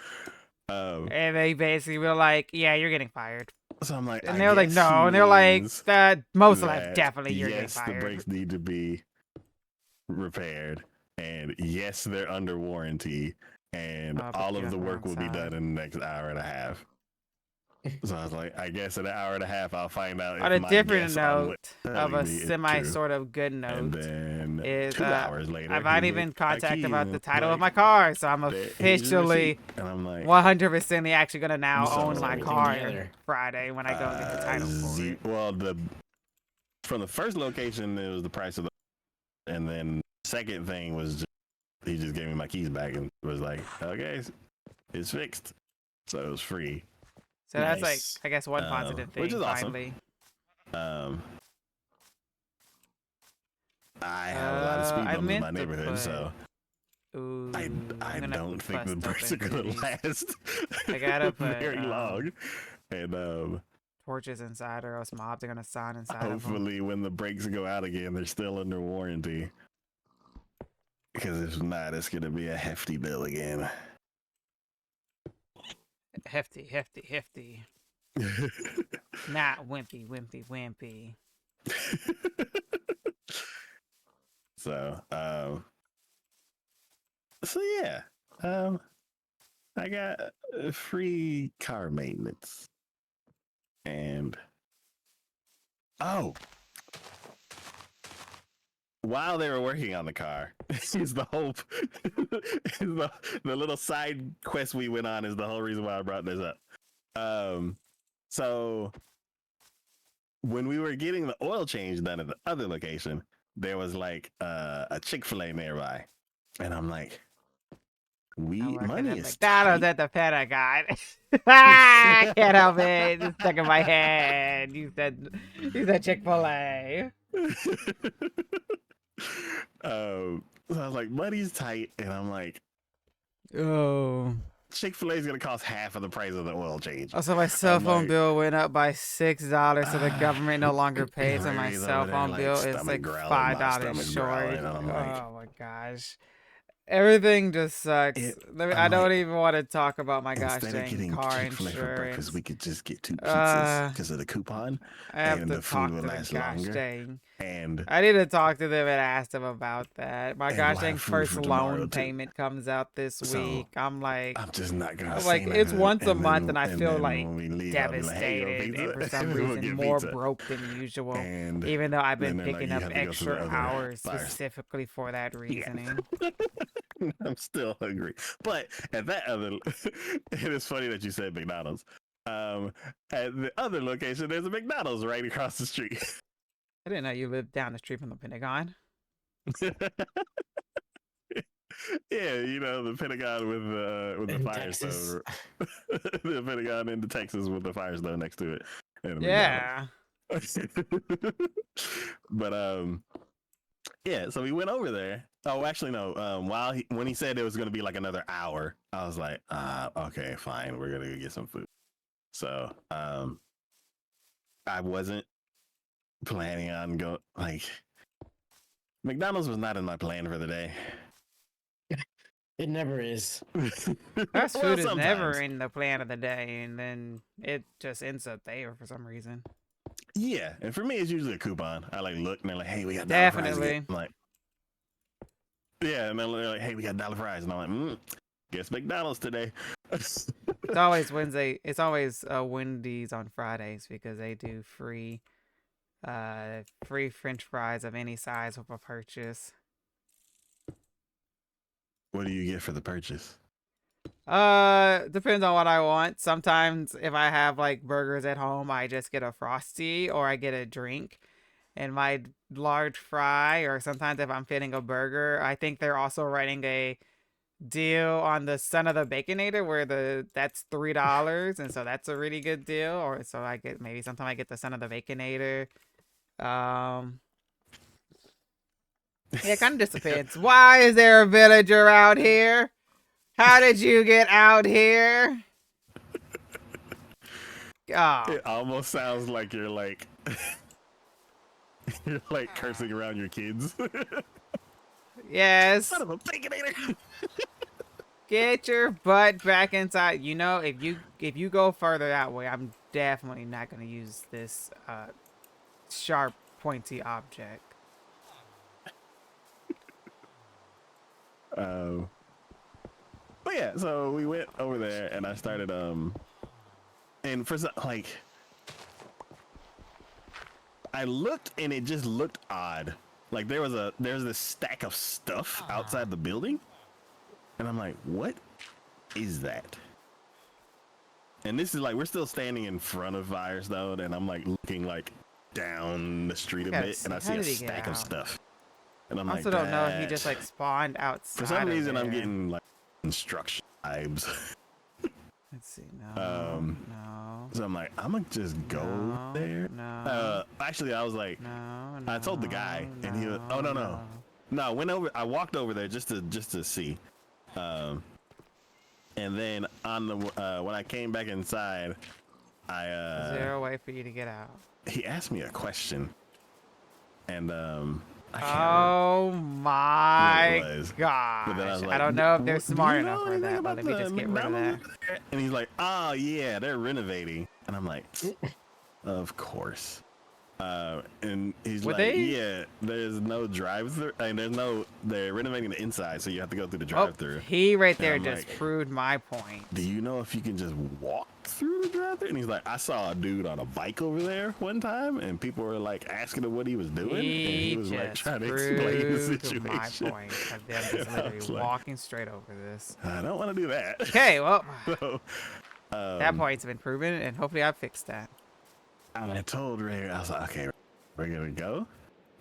and they basically were like, "Yeah, you're getting fired," So I'm like, and I they were like, guess he "No," and they're like, means "Most of the time, that definitely you're getting yes, the fired." brakes need to be repaired, and yes, they're under warranty, and all of the work will be done in the next hour and a half. So I was like, I guess in an hour and a half, I'll find out On if a my different guess on what note, of a me is semi true. sort of good And note, then is 2 hours later, I've not he even gets my contacted keys about the and title of like, my car, so I'm here's your officially receipt. And I'm like, 100% actually gonna now So- own my Everything car together. Friday when I go and get the title for it. well, from the first location, it was the price of the, and then second thing was he just gave me my keys back and was like, okay, it's fixed, so it was free. So that's like, Nice. I guess, one positive thing. Which is awesome. Finally. I have a lot of speed I bumps in meant my to neighborhood, put- so Ooh, I I'm gonna don't think bust the brakes are open gonna these last I gotta put, very long. And torches inside, or else mobs are gonna sign inside of them. hopefully, when the brakes go out again, they're still under warranty. Because if not, it's gonna be a hefty bill again. Hefty. Not wimpy. So, yeah, I got free car maintenance, and Oh, while they were working on the car, is the whole is the little side quest we went on is the whole reason why I brought this up. So when we were getting the oil change done at the other location, there was like a Chick-fil-A nearby, and I'm like, I'm working money at is McDonald's tight. at the Pentagon. I can't help it. It's stuck in my head. You said Chick-fil-A. So I was like, money's tight, and I'm like, Oh. Chick-fil-A is gonna cost half of the price of the oil change. Also, my cell I'm phone like, bill went up by $6, so the government no longer pays, and my Ray's cell over there, phone like, bill is stomach like growling, my $5 stomach's short. growling, and I'm like, Oh my gosh. Everything just sucks. I I'm don't like, even want to talk about my gosh instead of dang getting car Chick-fil-A for breakfast, insurance. we could just get 2 pizzas Uh, because of the coupon, I have and to the food talk will to the last gosh longer. dang. And I need to talk to them and ask them about that. My and gosh we'll dang have food first for tomorrow loan too. payment comes out this So week. I'm I'm just not gonna I'm say like, it's nothing. once a And month, then and I feel like when we leave, I'll be like, hey, you want devastated, and for pizza? some We'll reason get more pizza. broke than usual. And Even though I've then been they're like, picking you up have to go to the extra other hours bars. specifically for that reasoning. I'm still hungry. But at that other, it is funny that you said McDonald's. At the other location, there's a McDonald's right across the street. I didn't know you lived down the street from the Pentagon. Yeah, you know the Pentagon with the In Firestone, the Pentagon in Texas with the Firestone next to it, and Yeah. but yeah. So we went over there. Oh, actually, no. When he said it was gonna be like another hour, I was like, okay, fine, we're gonna go get some food. So I wasn't planning on go like McDonald's was not in my plan for the day. It never is. Fast food is never sometimes. in the plan of the day, and then it just ends up there for some reason. Yeah, and for me, it's usually a coupon. I like look and they're like, "Hey, we got $1 fries." Definitely. Again. I'm like, yeah, and they're like, "Hey, we got $1 fries," and I'm like, "Guess McDonald's today." It's always Wednesday. It's always Wendy's on Fridays because they do free French fries of any size with a purchase. What do you get for the purchase? Depends on what I want. Sometimes if I have like burgers at home, I just get a Frosty or I get a drink and my large fry, or sometimes if I'm fitting a burger, I think they're also running a deal on the Son of the Baconator where that's $3, and so that's a really good deal. Or so I get, maybe sometimes I get the Son of the Baconator. Yeah, it kind of just depends. Why is there a villager out here? How did you get out here? Oh. It almost sounds like you're like you're like cursing around your kids. Yes. Son of a baconator. Get your butt back inside. You know, if you go further that way, I'm definitely not gonna use this sharp, pointy object. But yeah, so we went over there and I started and for some, like I looked and it just looked odd. Like there's this stack of stuff outside the building. And I'm like, what is that? And this is like we're still standing in front of Firestone and I'm like looking like down the street a bit and I see a stack of stuff. And I'm I like, also don't know if he just like spawned outside. For some reason, of I'm there. getting like instruction vibes. Let's see. No. No. So I'm like, I'm gonna just go No, there. no. Actually, I was like, No. I told the guy, and he was, oh no. I went over. I walked over there just to see. And then on the when I came back inside, Is there a way for you to get out? he asked me a question, and I can't Oh remember my what it was. gosh. But then I was I like, don't know if they're "Do you smart know enough for anything that, but about let me the just get rid of that. McDonald's over there?" And he's like, oh yeah, they're renovating. And I'm like, of course. And he's Would like, they? yeah, there's no drive-through. I mean, they're renovating the inside, so you have to go through the Oh, drive-through. he right And there I'm just like, proved my point. do you know if you can just walk through the drive-thru? And he's like, I saw a dude on a bike over there one time, and people were like asking him what he was doing, and he was like just trying to explain the proved situation. my point of them just And I literally was like, walking straight over this. I don't want to do that. Okay, well, So, that point's been proven, and hopefully I fixed that. and I told Ray, I was like, okay, we're gonna go,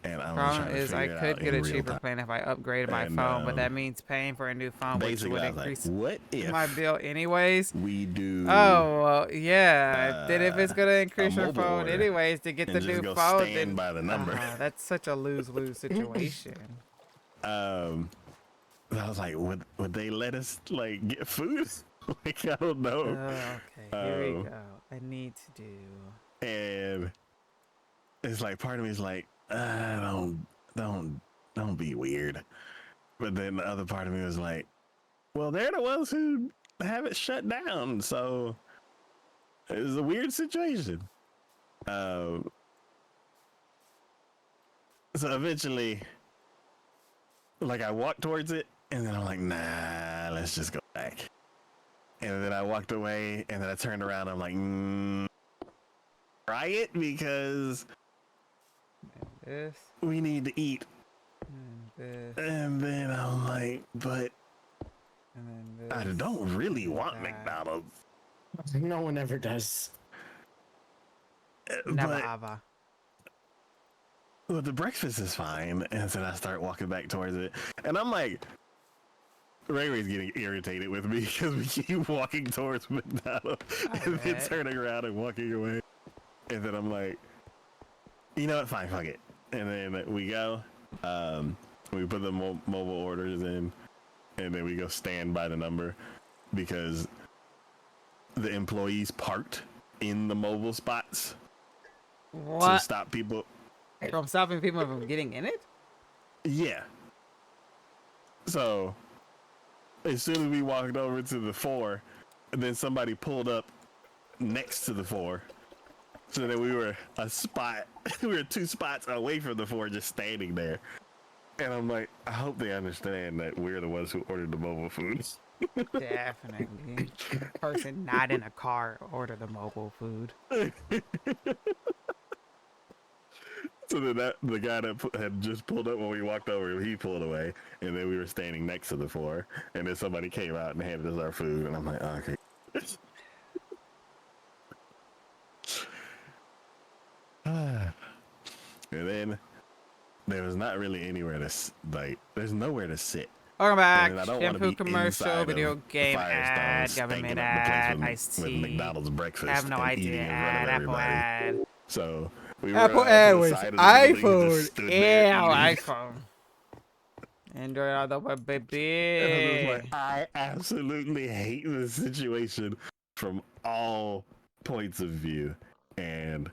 and I'm gonna Problem try to is, I figure it could out get in a real cheaper time. plan if I upgraded my And, phone, but that means paying for a new phone, which Basically, would I was like, increase what if my bill anyways. we do Oh, well, yeah. Then if it's gonna increase your mobile phone order anyways to get and the just new go phone, stand then by the number? that's such a lose-lose situation. I was like, would they let us like get food? Like, I don't know. Okay, here we go. I need to do. And it's like part of me is like, don't be weird. But then the other part of me was like, well, they're the ones who have it shut down, so it's a weird situation. So eventually, like, I walked towards it, and then I'm like, nah, let's just go back. And then I walked away, and then I turned around. I'm like, try it because And this, we need to eat. and this, And then I'm like, but and then this. I don't really and want that. McDonald's. No one ever does. Never But ever. well, the breakfast is fine. And then I start walking back towards it. And I'm like, Ray Ray's getting irritated with me because we keep walking towards McDonald's and then bet. turning around and walking away. And then I'm like, you know what? Fine, fuck it. And then we go. We put the mobile orders in, and then we go stand by the number because the employees parked in the mobile spots to What? stop people. From stopping people from getting in it? Yeah. So as soon as we walked over to the 4, and then somebody pulled up next to the 4. So then we were we were 2 spots away from the 4, just standing there. And I'm like, I hope they understand that we're the ones who ordered the mobile food. Definitely. Person not in a car ordered the mobile food. So then the guy that had just pulled up when we walked over, he pulled away, and then we were standing next to the 4, and then somebody came out and handed us our food, and I'm like, oh, okay. And then there was not really anywhere to there's nowhere to sit. Welcome back. And I don't wanna Shampoo be commercial, inside video of game Firestone ad, stinking government up the place ad, with- iced with tea. McDonald's breakfast Have no and eating idea in front of ad, Apple everybody. ad. So we were Apple off to ad the was side of the building and just iPhone. stood there Yeah, eating. iPhone. Android all the way, And I was baby. like, I absolutely hate this situation from all points of view, and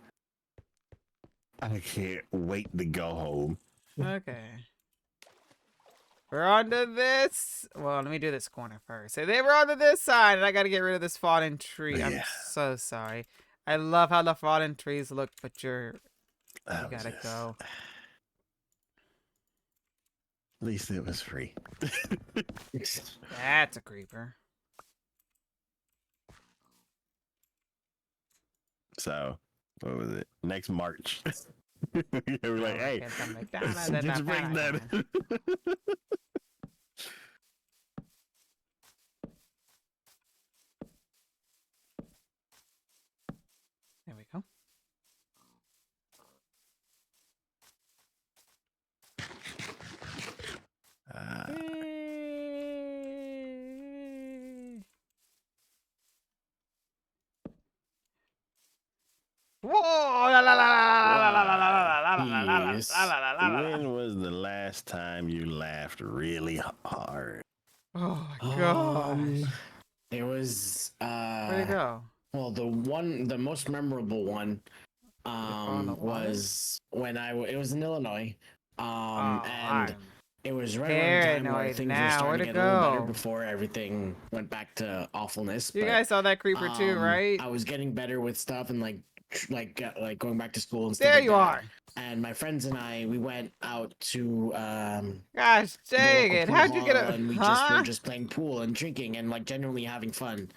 I can't wait to go home. Okay. We're on to this. Well, let me do this corner first. So they were on to this side, and I got to get rid of this fallen tree. I'm Yeah. so sorry. I love how the fallen trees look, but you That was gotta just- go. At least it was free. That's a creeper. So, what was it? Next March. We're like, hey, Get some McDonald's get and your a breakdown. Panache. There we go. Whoa! La, la, la, la, la, la, la, la, la, la, la, la, la, Yes. la, la, la, la, la. When was the last time you laughed really hard? Oh my gosh. It was Where'd it go? well, the most memorable one on the water? was when it was in Illinois. Oh, And it was right around the time where paranoid things now. were starting Where'd to it get a little better go? before everything went back to awfulness. You but, guys saw that creeper too, right? I was getting better with stuff and like like going back to school and stuff There like you that. are. And my friends and I, we went out to Gosh the dang local it! pool How'd you get hall, a? and we were Huh? just playing pool and drinking and like genuinely having fun.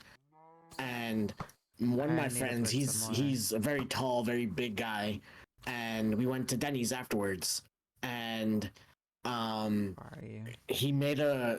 And one of I my need to friends, put some more. he's a very tall, very big guy, and we went to Denny's afterwards, and Are you? he made a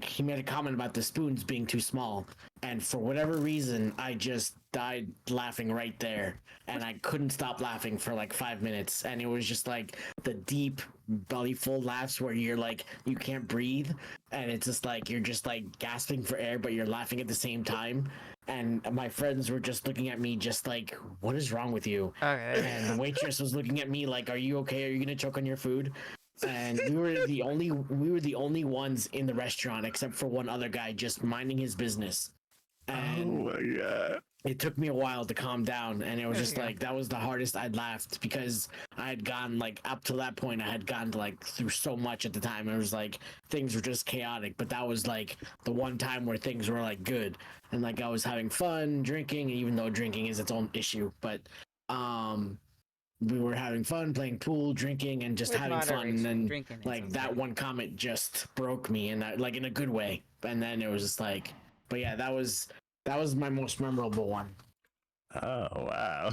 he made a comment about the spoons being too small, and for whatever reason I just died laughing right there, and I couldn't stop laughing for like 5 minutes, and it was just like the deep belly full laughs where you're like you can't breathe, and it's just like you're just like gasping for air but you're laughing at the same time, and my friends were just looking at me just like, what is wrong with you? Okay. And the waitress was looking at me like, are you okay, are you gonna choke on your food? And we were the only ones in the restaurant except for one other guy just minding his business. And Oh my god. it took me a while to calm down, and it was There just you go. like that was the hardest I'd laughed, because I had gone like up to that point I had gone to like through so much at the time. It was like things were just chaotic, but that was like the one time where things were like good, and like I was having fun drinking, even though drinking is its own issue, but we were having fun playing pool, drinking, and just With having fun. And moderation, then drinking is like that okay. one comment just broke me, and like in a good way. And then it was just like, but yeah, that was my most memorable one. Oh wow.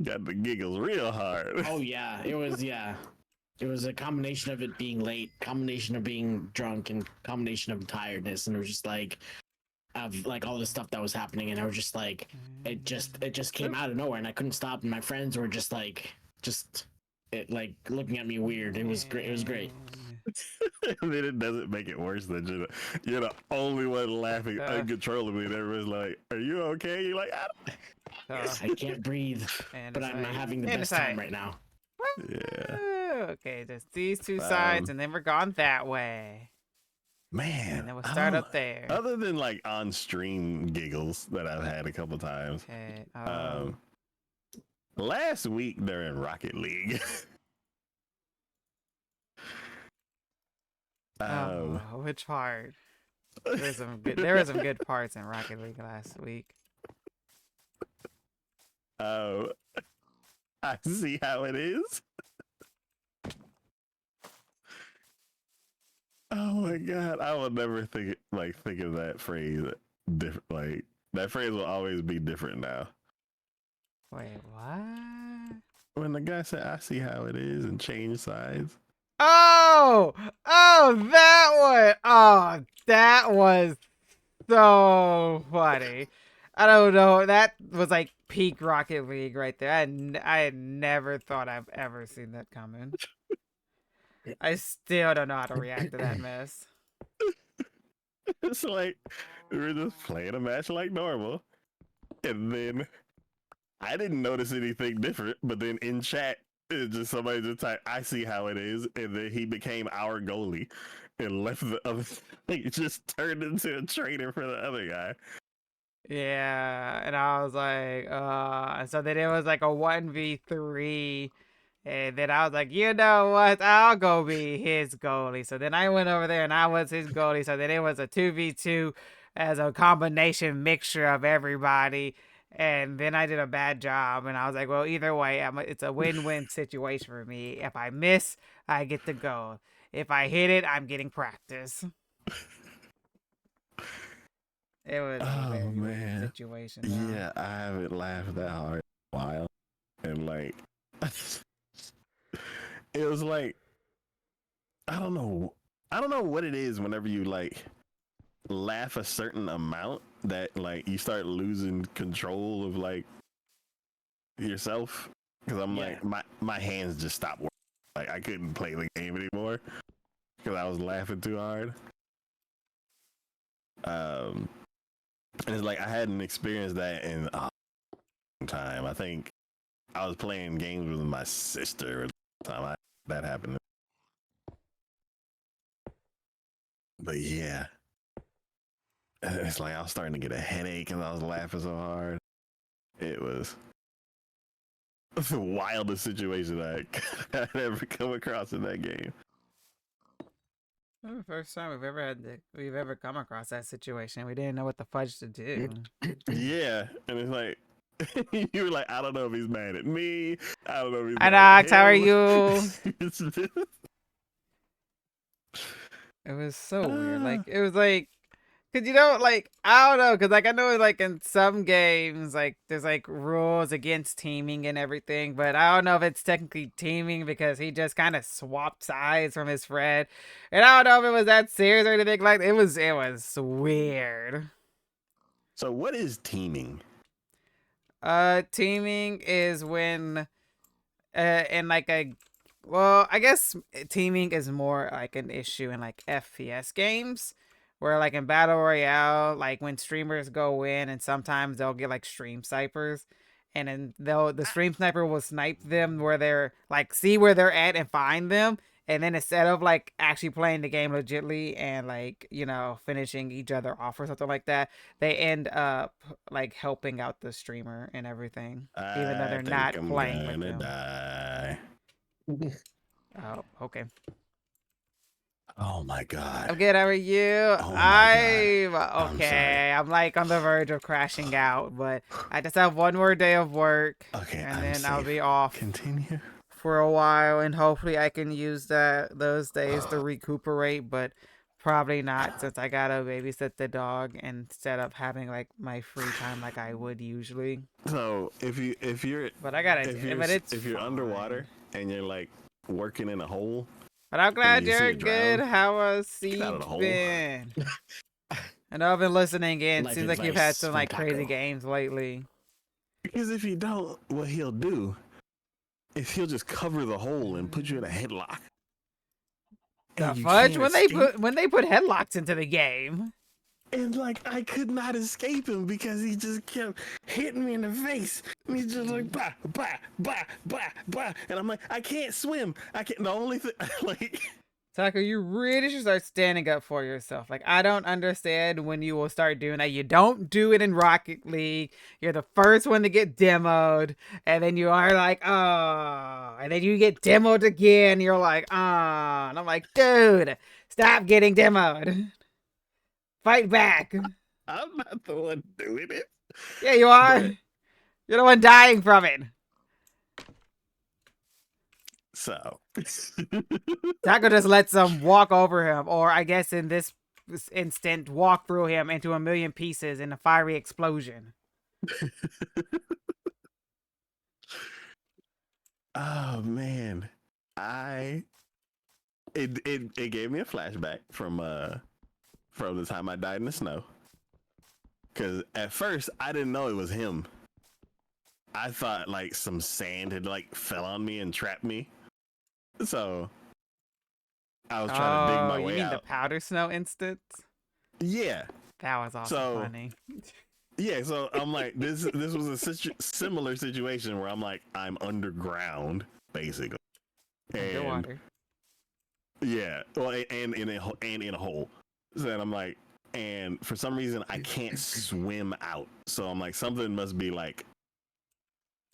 Got the giggles real hard. Oh yeah, it was It was a combination of it being late, combination of being drunk, and combination of tiredness, and it was just like of like all the stuff that was happening, and I was just like, it just came out of nowhere, and I couldn't stop, and my friends were just like like looking at me weird. It was great. It was great. And then it doesn't make it worse that you're the only one laughing uncontrollably, and everyone's like, "Are you okay?" You're like, I can't breathe, And but it's I'm like, having the and best it's time like, right now. "Yeah, okay, just these two sides, and then we're gone that way. man." And then we'll I start don't- up there. Other than like on stream giggles that I've had a couple times. Okay. Last week during Rocket League. Which part? There were some good parts in Rocket League last week. I see how it is. Oh my god, I will never think of that phrase different. Like that phrase will always be different now. Wait, what? When the guy said, "I see how it is," and change sides. Oh, that one. Oh, that was so funny. I don't know. That was like peak Rocket League right there. I had never thought I've ever seen that coming. I still don't know how to react to that mess. It's like we were just playing a match like normal, and then I didn't notice anything different. But then in chat, it's just somebody just typed, "I see how it is," and then he became our goalie and left the other. He just turned into a traitor for the other guy. Yeah, and I was like, so then it was like a 1v3. And then I was like, you know what? I'll go be his goalie. So then I went over there and I was his goalie. So then it was a 2v2 as a combination mixture of everybody. And then I did a bad job. And I was like, well, either way, it's a win-win situation for me. If I miss, I get the goal. If I hit it, I'm getting practice. It was a very weird situation. Though. Yeah, I haven't laughed that hard in a while, and like, it was like, I don't know what it is. Whenever you like laugh a certain amount, that like you start losing control of like yourself. Because I'm like, my hands just stopped working. Like I couldn't play the game anymore because I was laughing too hard. And it's like I hadn't experienced that in a long time. I think I was playing games with my sister at the time that happened. But yeah, it's like I was starting to get a headache because I was laughing so hard. It was the wildest situation I'd ever come across in that game. The first time we've ever come across that situation. We didn't know what the fudge to do. Yeah, and it's like you were like, I don't know if he's mad at me. I don't know if he's Hi, mad at Doc. How are him. you? It's just- It was so weird. Ah. Like it was like, cause like I don't know, cause like I know like in some games like there's like rules against teaming and everything, but I don't know if it's technically teaming because he just kind of swapped sides from his friend, and I don't know if it was that serious or anything. Like it was weird. So what is teaming? Teaming is when in like a well, I guess teaming is more like an issue in like FPS games where like in battle royale, like when streamers go in and sometimes they'll get like stream snipers and then the stream sniper will snipe them where they're like see where they're at and find them, and then instead of like actually playing the game legitly and like finishing each other off or something like that, they end up like helping out the streamer and everything even though I they're think not I'm playing with gonna them. die. Oh, okay. Oh my I'm god. good. How are you? Oh my I'm I'm sorry. okay. I'm like on the verge of crashing out, but I just have one more day of work, Okay, and I'm then I'll safe. be off Continue. for a while, and hopefully I can use those days to recuperate. But probably not since I gotta babysit the dog instead of having like my free time like I would usually. So if you're But I gotta. But it's if you're fine. underwater and you're like working in a hole But I'm and glad you see you're a good. drown, How has get out of the Siege hole. been? I know I've been listening in. Life Seems like you've had advice some from like crazy Taco. games lately. Because if you don't, what he'll do is he'll just cover the hole and put you in a headlock. The And you fudge can't escape. when they put headlocks into the game. And like I could not escape him because he just kept hitting me in the face. And he's just like bah bah bah bah bah. And I'm like, I can't swim. I can't. The only thing like Taco, you really should start standing up for yourself. Like, I don't understand when you will start doing that. You don't do it in Rocket League. You're the first one to get demoed. And then you are like, oh. And then you get demoed again. You're like, oh. And I'm like, dude, stop getting demoed. Fight back. I'm not the one doing it. Yeah, you are. But You're the one dying from it. so Taco just lets them walk over him, or I guess in this instant, walk through him into a million pieces in a fiery explosion. oh man. It gave me a flashback from the time I died in the snow. Cause at first I didn't know it was him. I thought like some sand had like fell on me and trapped me. So I was trying to dig my You way mean out. the powder snow instance? Yeah. That was also So funny. yeah, so I'm like this was a similar situation where I'm like I'm underground basically. And Underwater. yeah, well, and in a hole. So then I'm like, and for some reason I can't swim out. So I'm like, something must be like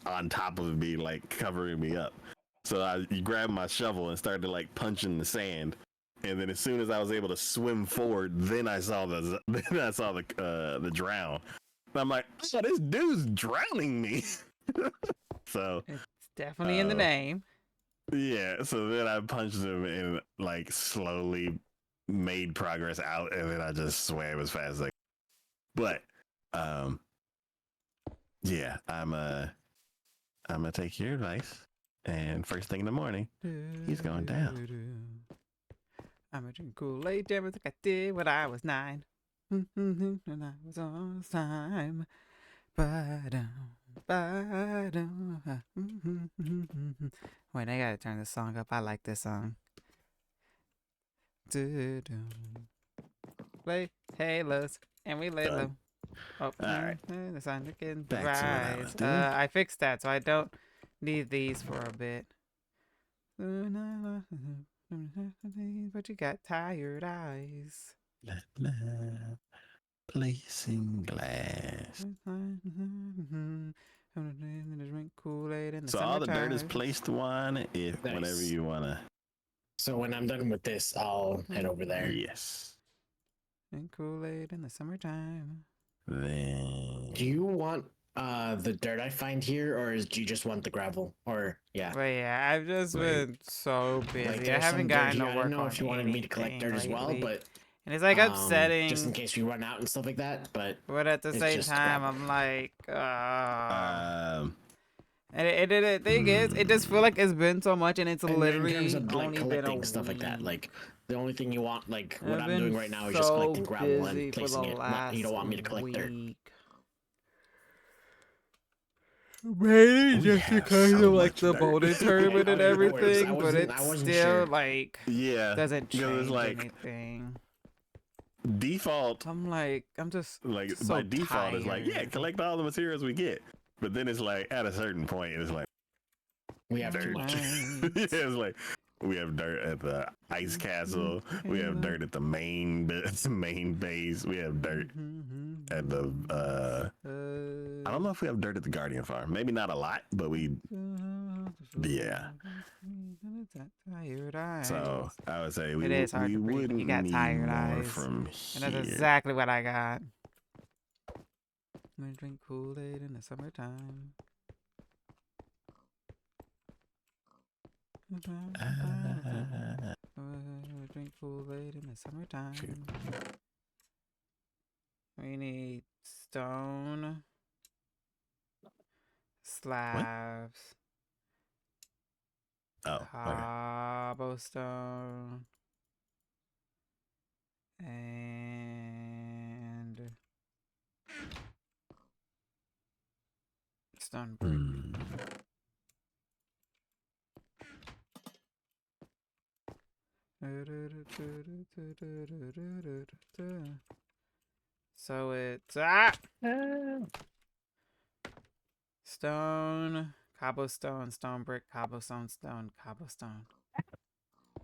on top of me, like covering me up. So I grabbed my shovel and started like punching the sand. And then as soon as I was able to swim forward, then I saw the drown. And I'm like, oh, this dude's drowning me. So It's definitely in the name. yeah, so then I punched him and like slowly made progress out, and then I just swam as fast as I could. But yeah, I'm gonna take your advice, and first thing in the morning, he's going down. I'm a drink Kool-Aid damage like I did when I was 9. When I was on time. Wait, I gotta turn this song up. I like this song. Play halos and we lay Done. low. Oh, Alright. The sun begins to Back to what I was rise. doing. I fixed that, so I don't need these for a bit. But you got tired eyes. Placing glass. Drink Kool-Aid in the So all the dirt is summertime. placed one if Nice. whenever you wanna. So when I'm done with this, I'll head over there. Yes. Drink Kool-Aid in the summertime. Then Do you want the dirt I find here, or do you just want the gravel? Or yeah, But yeah, I've just Wait. been so busy. like I there's haven't some dirt gotten here. to I work didn't know on if you wanted me to collect anything dirt as well, lately. but And it's like upsetting. just in case we run out and stuff like that. But at the it's same just time, gravel. I'm like, and the thing is, it just feel hmm. like it's been so much, and it's And then in terms literally of like only been a collecting stuff like that, week. like the only thing you want, like what I've I'm doing been right now, is just so collecting gravel and busy for the placing it. Not you last don't want me to collect dirt. week. Maybe We just have because so of like much the dirt. bowling tournament and Okay, no worries. everything, but it I wasn't still sure. like Yeah, doesn't because it's change like anything. default, I'm just like by so default, it's like, yeah, tired. collect all the materials we get. But then it's like at a certain point, it's like We have too dirt. much. Yeah, it's like we have dirt at the ice castle. We have dirt at the main main base. We have dirt at the I don't know if we have dirt at the Guardian Farm. Maybe not a lot, but we yeah. Tired eyes. So I would say It is hard we to breathe when you wouldn't got need tired more eyes. from And that's here. exactly what I got. I'm gonna drink Kool-Aid in the summertime. Drink Kool-Aid in the summertime. We need stone slabs, Oh, okay. cobblestone, and stone brick. Hmm. So it's stone, cobblestone, stone brick, cobblestone, stone, cobblestone,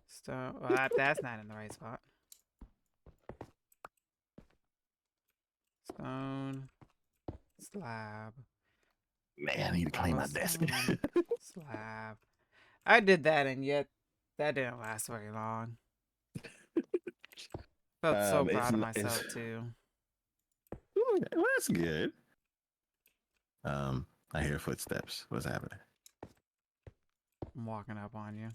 stone. Well, that's not in the right spot. Stone, slab. Man, I need to clean my desk. Cobblestone, slab. I did that, and yet that didn't last very long. Felt so proud of myself too. Well, that's good. I hear footsteps. What's happening? I'm walking up on you.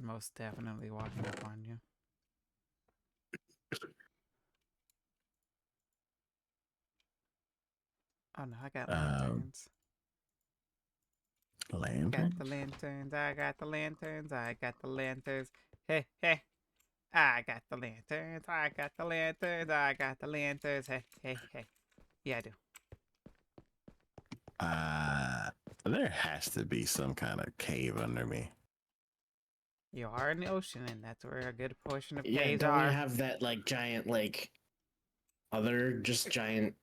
Most definitely walking up on you. Oh no, I got lanterns. Lantern? Got the lanterns. I got the lanterns. I got the lanterns. Hey, hey. I got the lanterns. I got the lanterns. I got the lanterns. Hey, hey, hey. Yeah, I do. There has to be some kind of cave under me. You are in the ocean, and that's where a good portion of Yeah, caves don't are. we have that like giant like other just giant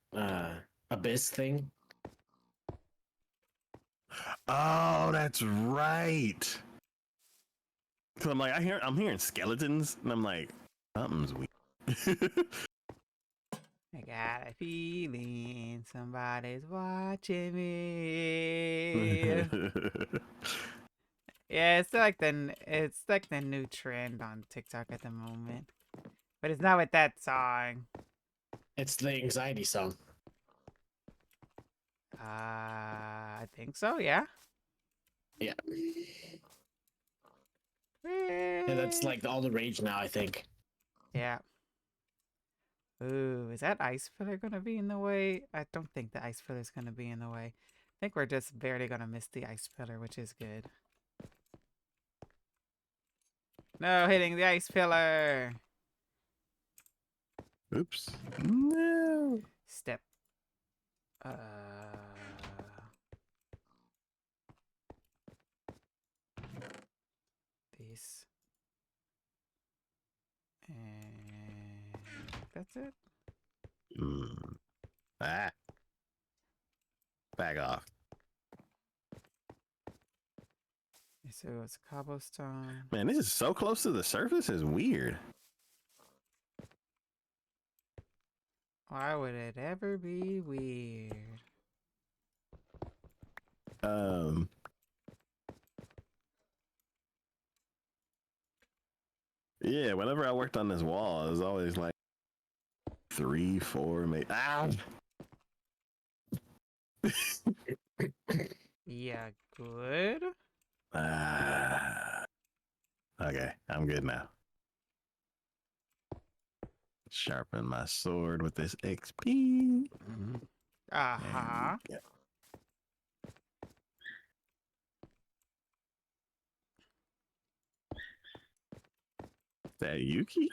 abyss thing? Oh, that's right. Cause I'm like, I'm hearing skeletons, and I'm like, something's weird. I got a feeling somebody's watching me. Yeah, it's like the new trend on TikTok at the moment, but it's not with that song. It's the anxiety song. I think so. Yeah. Yeah. Yeah, that's like all the rage now, I think. Yeah. Ooh, is that ice filler gonna be in the way? I don't think the ice filler is gonna be in the way. I think we're just barely gonna miss the ice filler, which is good. No, hitting the ice filler. Oops. No. Step. This. And that's it. Ah. Back off. So it's cobblestone. Man, this is so close to the surface. It's weird. Why would it ever be weird? Yeah, whenever I worked on this wall, it was always like 3, 4, maybe. Ah! Yeah, good. Ah. Okay, I'm good now. Sharpen my sword with this XP. Uh-huh. Yeah. Is that Yuki?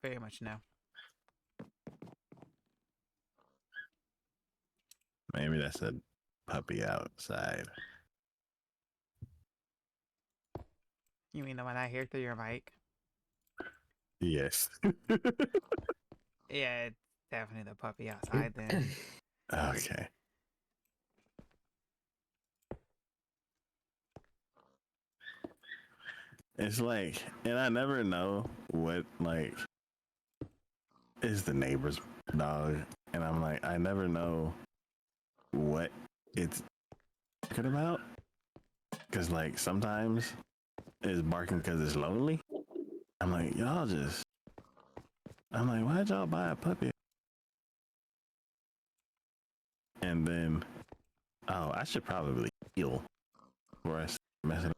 Very much no. Maybe that's a puppy outside. You mean the one I hear through your mic? Yes. Yeah, it's definitely the puppy outside then. Okay. It's like, and I never know what, like, is the neighbor's dog. And I'm like, I never know what it's talking about. Because, like, sometimes it's barking because it's lonely. I'm like, I'm like, why'd y'all buy a puppy? And then, oh, I should probably heal before I start messing up.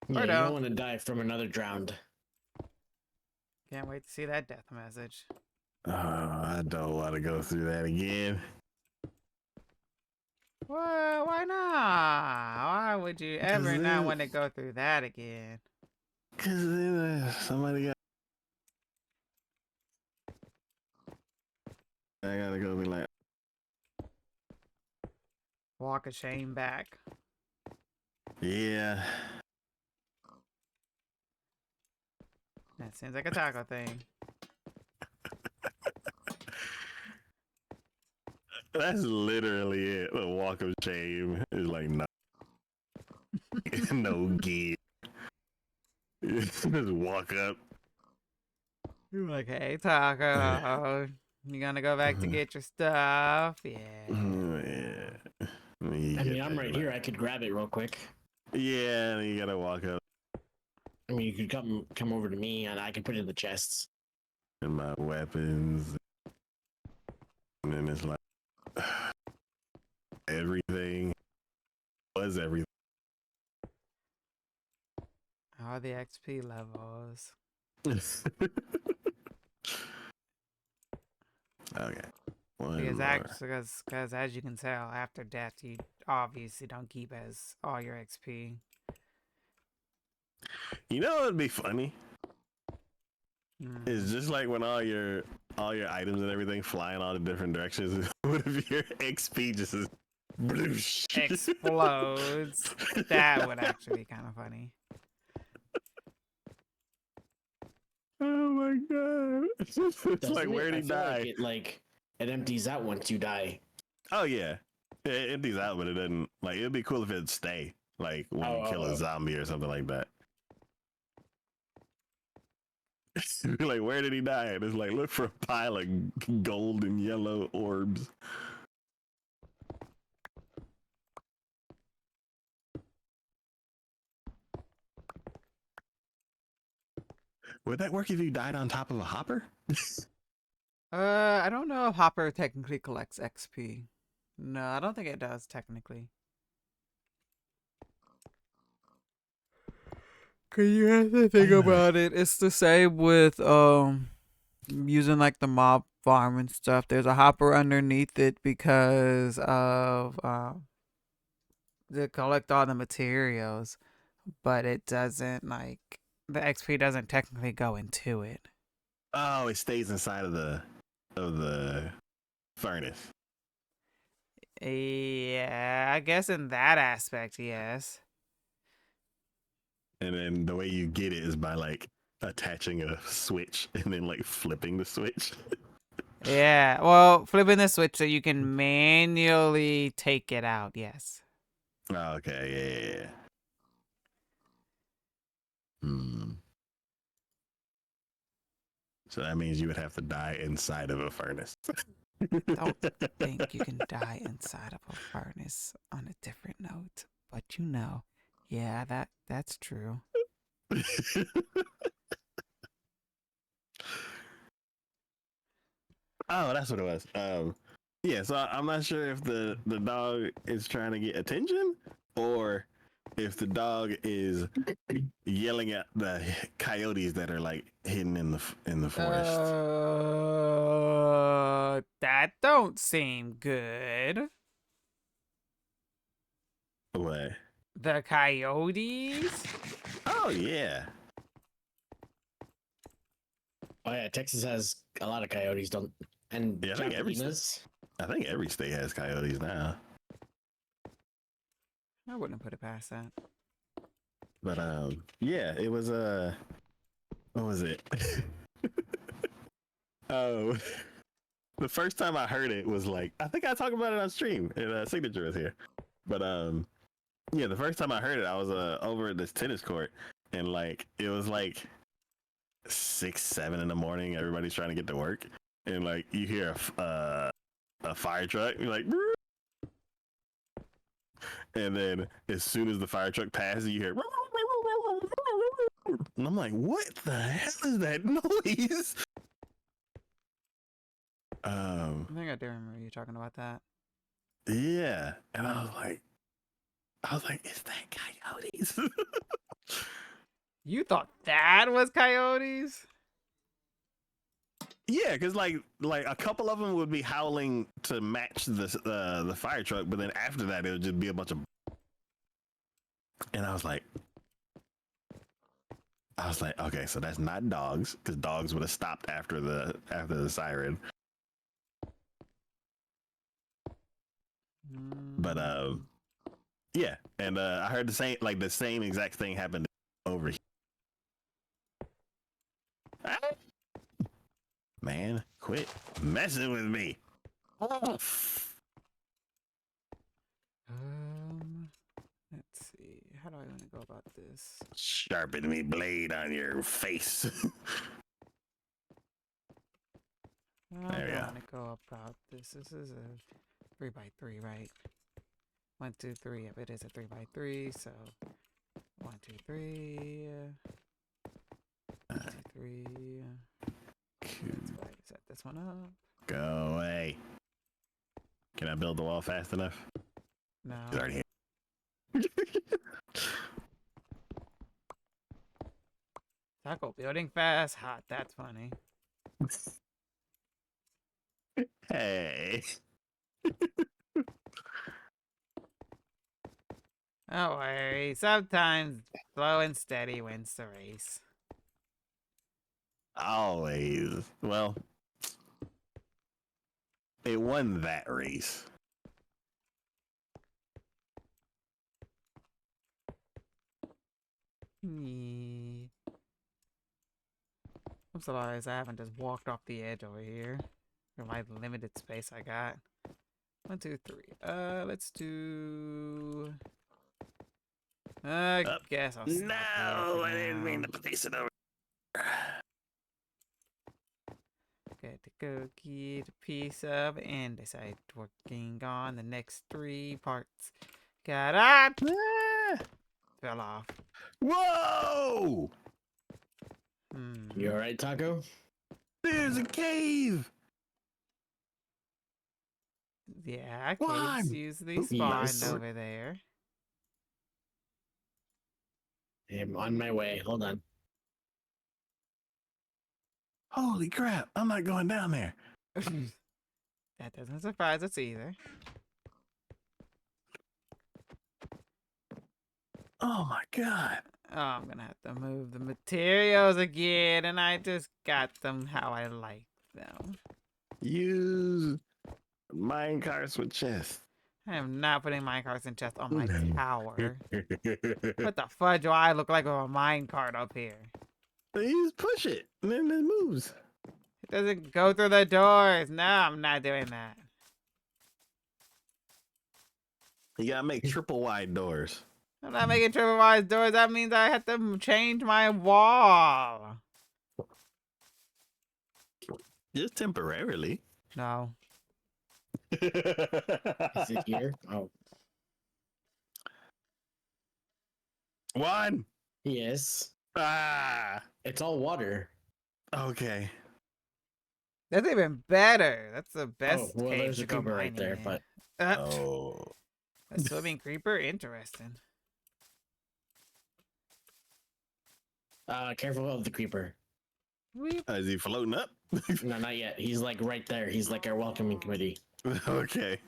Yeah, Or you don't. don't want to die from another drowned. Can't wait to see that death message. Oh, I don't want to go through that again. Well, why not? Why would you ever not then- want to go through that again? Because then somebody got. I gotta go be like, Walk of shame back. yeah. That seems like a taco thing. That's literally it. The walk of shame is like, no, no gear. Just walk up. You're like, hey, taco. You gonna go back to get your stuff? Yeah. Yeah. I mean, I'm right here. I could grab it real quick. Yeah, and you gotta walk up I mean, you could come over to me, and I can put it in the chests. in my weapons. And then it's like, everything was everything. All the XP levels. Okay. One Because more. because as you can tell, after death, you obviously don't keep as all your XP. You know what would be funny? Mm. It's just like when all your items and everything fly in all the different directions. What if your XP just is bloosh? Explodes. That would actually be kind of funny. Oh my god! It's Doesn't like, it? where'd he I feel die? like it empties out once you die. Oh yeah, it empties out, but it doesn't. Like, it'd be cool if it'd stay. Like when you kill a zombie or something like that. Be like, where did he die? And it's like, look for a pile of gold and yellow orbs. Would that work if you died on top of a hopper? I don't know if Hopper technically collects XP. No, I don't think it does technically. Cause you have to think about it. It's the same with using like the mob farm and stuff. There's a hopper underneath it because of to collect all the materials, but it doesn't like the XP doesn't technically go into it. Oh, it stays inside of the furnace. Yeah, I guess in that aspect, yes. And then the way you get it is by like attaching a switch and then like flipping the switch. Yeah, well, flipping the switch so you can manually take it out, yes. Oh, okay, yeah. Hmm. So that means you would have to die inside of a furnace. Don't think you can die inside of a furnace on a different note, but yeah, that's true. Oh, that's what it was. Yeah. So I'm not sure if the dog is trying to get attention or if the dog is yelling at the coyotes that are like hidden in the forest. That don't seem good. What? The coyotes? Oh yeah. Oh yeah, Texas has a lot of coyotes, don't and Yeah, javelinas. I think every state has coyotes now. I wouldn't put it past that. But yeah, it was what was it? Oh, the first time I heard it was like I think I talked about it on stream and Signature was here. But yeah, the first time I heard it, I was over at this tennis court and like it was like 6, 7 in the morning. Everybody's trying to get to work, and like you hear a fire truck, you're like, "Brrr." And then as soon as the fire truck passes, you hear, and I'm like, what the hell is that noise? I think I do remember you talking about that. Yeah, and I was like, is that coyotes? You thought that was coyotes? Yeah, because like a couple of them would be howling to match the fire truck, but then after that it would just be a bunch of. And I was like, okay, so that's not dogs, because dogs would have stopped after the siren. But yeah, and I heard the same exact thing happened over here. Ah! Man, quit messing with me. Let's see. How do I want to go about this? Sharpen me blade on your face. How There do we I go. want to go about this? This is a 3x3, right? 1, 2, 3. Yep, it is a 3x3. So 1, 2, 3. 1, 2, 3. Let's go ahead and set this one up. Go away. Can I build the wall fast enough? No. He's already here. Taco building fast. Hot. That's funny. Hey. Don't worry. Sometimes slow and steady wins the race. Always. Well, it won that race. I'm surprised I haven't just walked off the edge over here. For my limited space I got. 1, 2, 3. Let's do. I guess I'll stop here for I didn't mean now. to place it over. Get to go get a piece of andesite. Working on the next 3 parts. Got up! Ah! Fell off. Whoa! You alright, Taco? There's a cave. Yeah, Climb! caves usually Oop, spawn yes. over there. I'm on my way. Hold on. Holy crap! I'm not going down there. That doesn't surprise us either. Oh my god! Oh, I'm gonna have to move the materials again, and I just got them how I like them. Use mine carts with chests. I am not putting minecarts and chests on my No. tower. What the fudge do I look like with a minecart up here? You just push it, and then it moves. It doesn't go through the doors. No, I'm not doing that. You gotta make triple wide doors. I'm not making triple wide doors. That means I have to change my wall. Just temporarily. No. Is it here? Oh, One. yes. Ah, It's all water. okay. That's even better. That's the Oh, best well, cave there's to a go creeper right mining there, in. but Oh, A swimming creeper? Interesting. careful of the creeper. Weep. is he floating up? No, not yet. He's like right there. He's like our welcoming committee. Okay.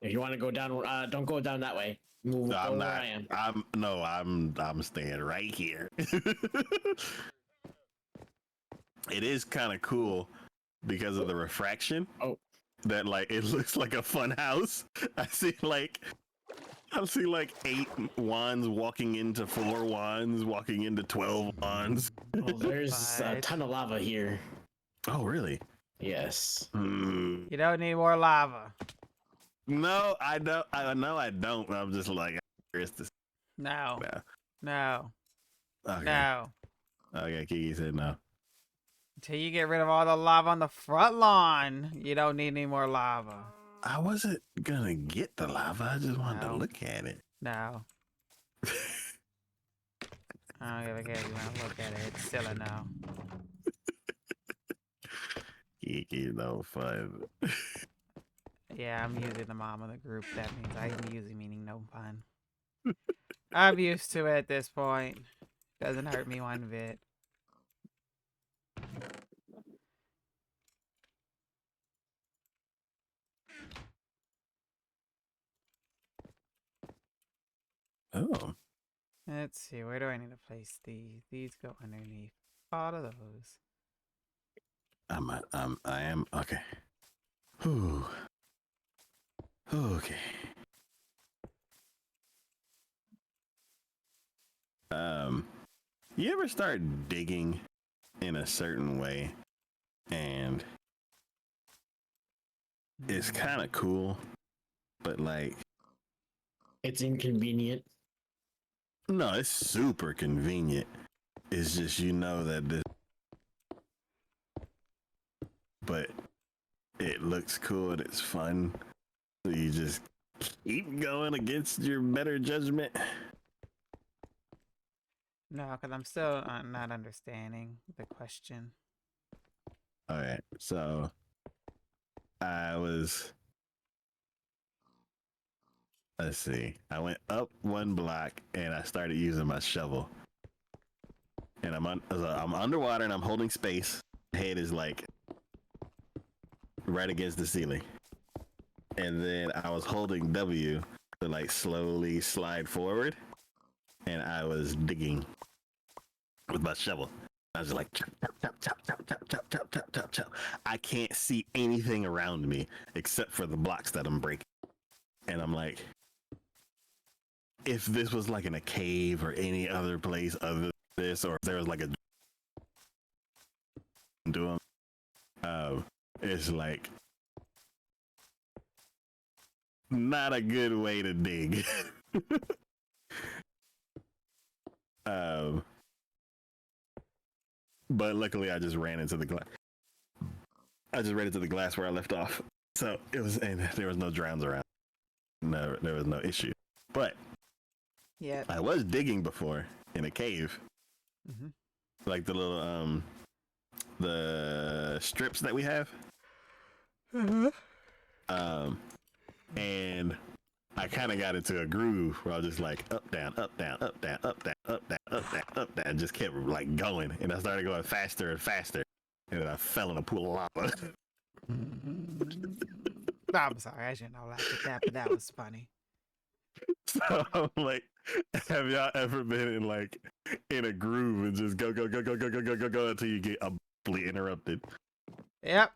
If you want to go down, don't go down that way. Move No, I'm over where not. I am. I'm staying right here. It is kind of cool because of the refraction. Oh. That like it looks like a fun house. I see like 8 wands walking into 4 wands, walking into 12 wands. Well, there's a But- ton of lava here. Oh, really? Yes. Hmm. You don't need more lava. No, I don't. I know I don't. I'm just like, curious to see No. now. No. Okay. No. Okay, Kiki said no. Until you get rid of all the lava on the front lawn, you don't need any more lava. I wasn't gonna get the lava. I just wanted to No. look at it. No. I don't give a care if you want to look at it. It's still a no. Kiki, no fun. Yeah, I'm usually the mom of the group. That means I'm usually meaning no fun. I'm used to it at this point. Doesn't hurt me one bit. Oh, Let's see, where do I need to place these? These go underneath all of those. I am okay. Whew. Okay. You ever start digging in a certain way and it's kind of cool, but like, It's inconvenient. no, it's super convenient. It's just, you know, that this, but it looks cool and it's fun. So you just keep going against your better judgment. No, because I'm still not understanding the question. All right, so let's see. I went up 1 block and I started using my shovel. And I'm underwater and I'm holding space. My head is like right against the ceiling. And then I was holding W to like slowly slide forward. And I was digging with my shovel. I was just like chop, chop, chop, chop, chop, chop, chop, chop, chop, chop, chop. I can't see anything around me except for the blocks that I'm breaking. And I'm like, if this was like in a cave or any other place other than this, or if there was like a doing, it's like not a good way to dig. But luckily I just ran into the glass. I just ran into the glass where I left off. So it was, and there was no drowns around. No, there was no issue. But Yeah. I was digging before in a cave. Mm-hmm. Like the little the strips that we have. And I kind of got into a groove where I was just like up, down, up, down, up, down, up, down, up, down, up, down, up, down, and just kept like going. And I started going faster and faster. And then I fell in a pool of lava. I'm sorry, I shouldn't have laughed at that, but that was funny. So I'm like, have y'all ever been in a groove and just go until you get abruptly interrupted? Yep.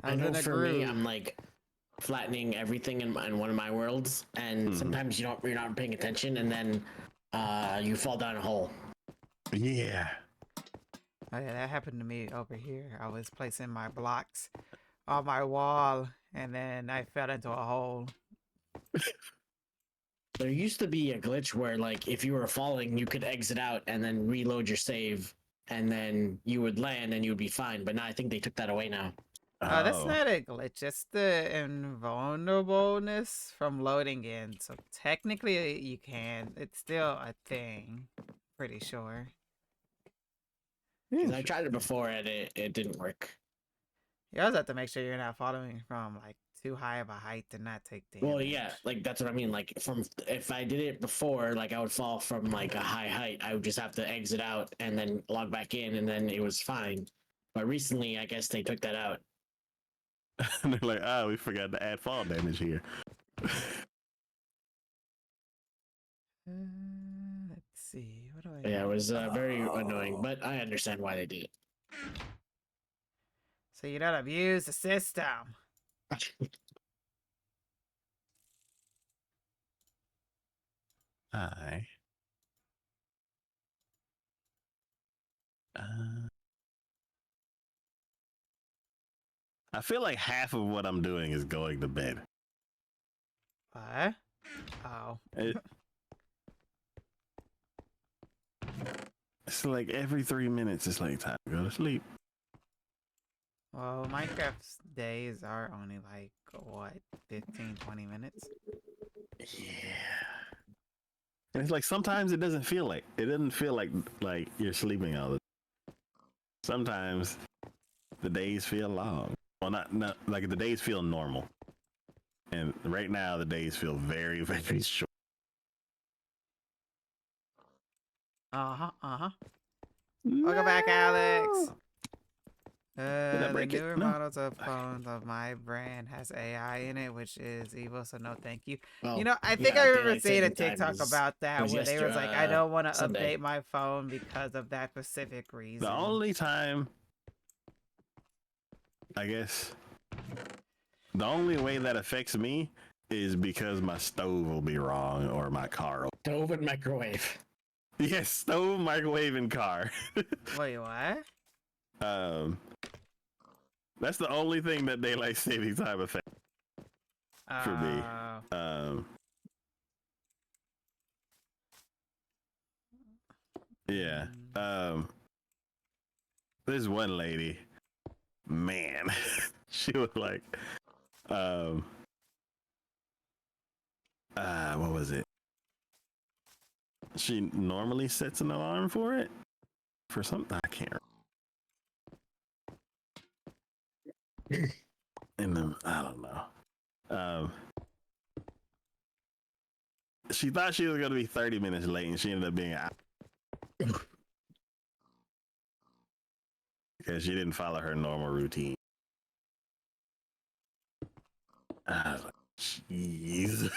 I was know in a for me, groove. I'm like flattening everything in one of my worlds, and sometimes you're not paying attention, and then you fall down a hole. Yeah. Oh yeah, that happened to me over here. I was placing my blocks on my wall, and then I fell into a hole. There used to be a glitch where, like, if you were falling, you could exit out and then reload your save, and then you would land and you would be fine. But now I think they took that away now. That's Oh, not a glitch. It's the invulnerableness from loading in. So technically, you can. It's still a thing. Pretty sure. Because I tried it before and it didn't work. You also have to make sure you're not falling from like too high of a height to not take damage. Well, yeah, like that's what I mean. Like from if I did it before, like I would fall from like a high height. I would just have to exit out and then log back in, and then it was fine. But recently, I guess they took that out. and they're like, oh, we forgot to add fall damage here. Let's see. What do I? Yeah, it do? was very annoying, but I understand why they did it. So you don't abuse the system. Hi. I feel like half of what I'm doing is going to bed. What? Oh. It, it's like every 3 minutes, it's like time to go to sleep. Well, Minecraft's days are only like, what, 15, 20 minutes? Yeah. And it's like sometimes it doesn't feel like like you're sleeping all the time. Sometimes the days feel long. Well, not like the days feel normal. And right now the days feel very, very short. Uh-huh, uh-huh. Welcome back, Alex. Did I The break it? newer No. models of phones of my brand has AI in it, which is evil, so no thank you. Well, You know, I think yeah, I remember daylight seeing a saving time TikTok was- about that was where they was like, I don't want to Sunday. update my phone because of that specific reason. The only time, I guess, the only way that affects me is because my stove will be wrong or my car will. Stove and microwave. Yes, stove, microwave, and car. Wait, what? That's the only thing that daylight saving time affects for me. Yeah. There's one lady, man, she was like, what was it? She normally sets an alarm for it for something I can't. And then I don't know. She thought she was gonna be 30 minutes late, and she ended up being an hour because she didn't follow her normal routine. I was like, jeez.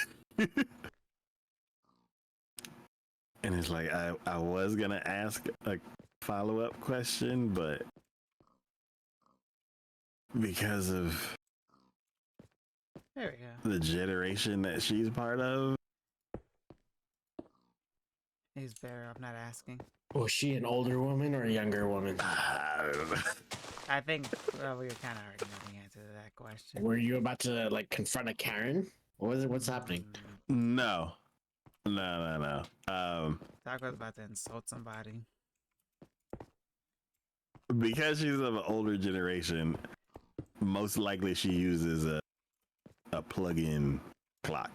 And it's like I was gonna ask a follow-up question, but because of There we go. the generation that she's part of, He's better. I'm not asking. Was she an older woman or a younger woman? I don't know. I think we were kind of already know the answer to that question. Were you about to like confront a Karen? What was it? What's happening? No. Taco was about to insult somebody. Because she's of an older generation, most likely she uses a plug-in clock.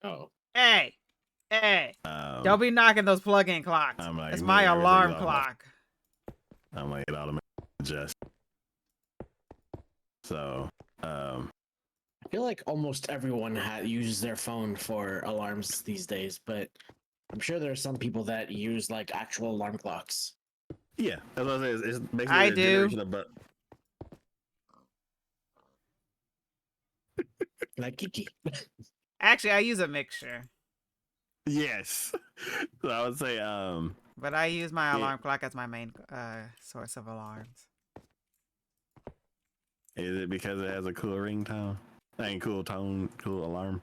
Oh, Hey! Don't be knocking those plug-in clocks. I'm like, It's my man, alarm everything's clock. I'm like, it automatically adjusts. So, I feel like almost everyone uses their phone for alarms these days, but I'm sure there are some people that use like actual alarm clocks. yeah, that's what I say. It's basically I a do. generation of Like Kiki. Actually, I use a mixture. yes. So I would say, But I use my Yeah. alarm clock as my main source of alarms. is it because it has a cool ringtone? Cool tone, cool alarm.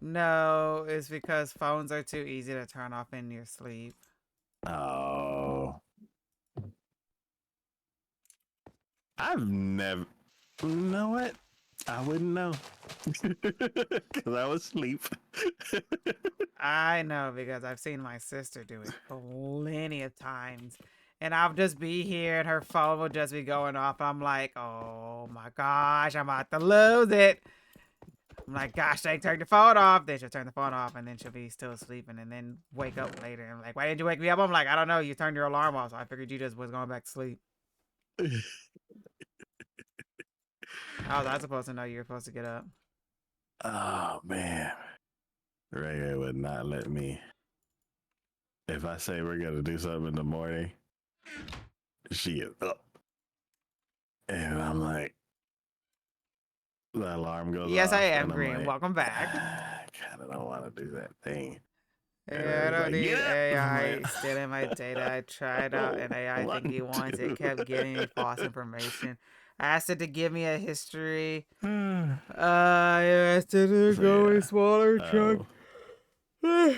No, it's because phones are too easy to turn off in your sleep. Oh, I've never. You know what? I wouldn't know because I was asleep. I know because I've seen my sister do it plenty of times. and I'll just be here, and her phone will just be going off. I'm like, oh my gosh, I'm about to lose it. I'm like, gosh, dang, turn the phone off. Then she'll turn the phone off, and then she'll be still sleeping, and then wake up later. I'm like, why didn't you wake me up? I'm like, I don't know. You turned your alarm off, so I figured you just was going back to sleep. How was I supposed to know you were supposed to get up? Oh man, Ray would not let me. If I say we're gonna do something in the morning, she is up, and I'm like, the alarm goes Yes, I off, am and I'm Green. like, Welcome back. I kind of don't want to do that thing. And Yeah, I Ray's don't like, need get up. And I'm AI like, stealing my data. I tried out an AI One, thingy once. It kept getting me false information. I asked it to give me a history. two. I asked it to So, go yeah. in smaller chunks. Oh,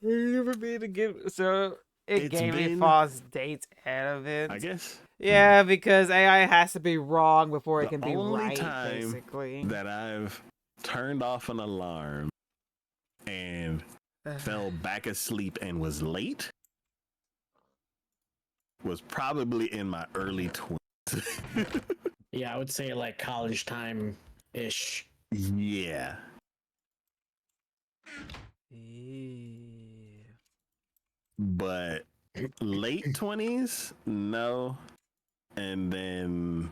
For me to give, so it it's gave me been, false dates and I events. guess, Yeah, because AI has to be wrong before it the can be only right, time basically. that I've turned off an alarm and fell back asleep and was late was probably in my early 20s. Yeah, I would say like college time ish. Yeah. Ew. But late 20s, no. And then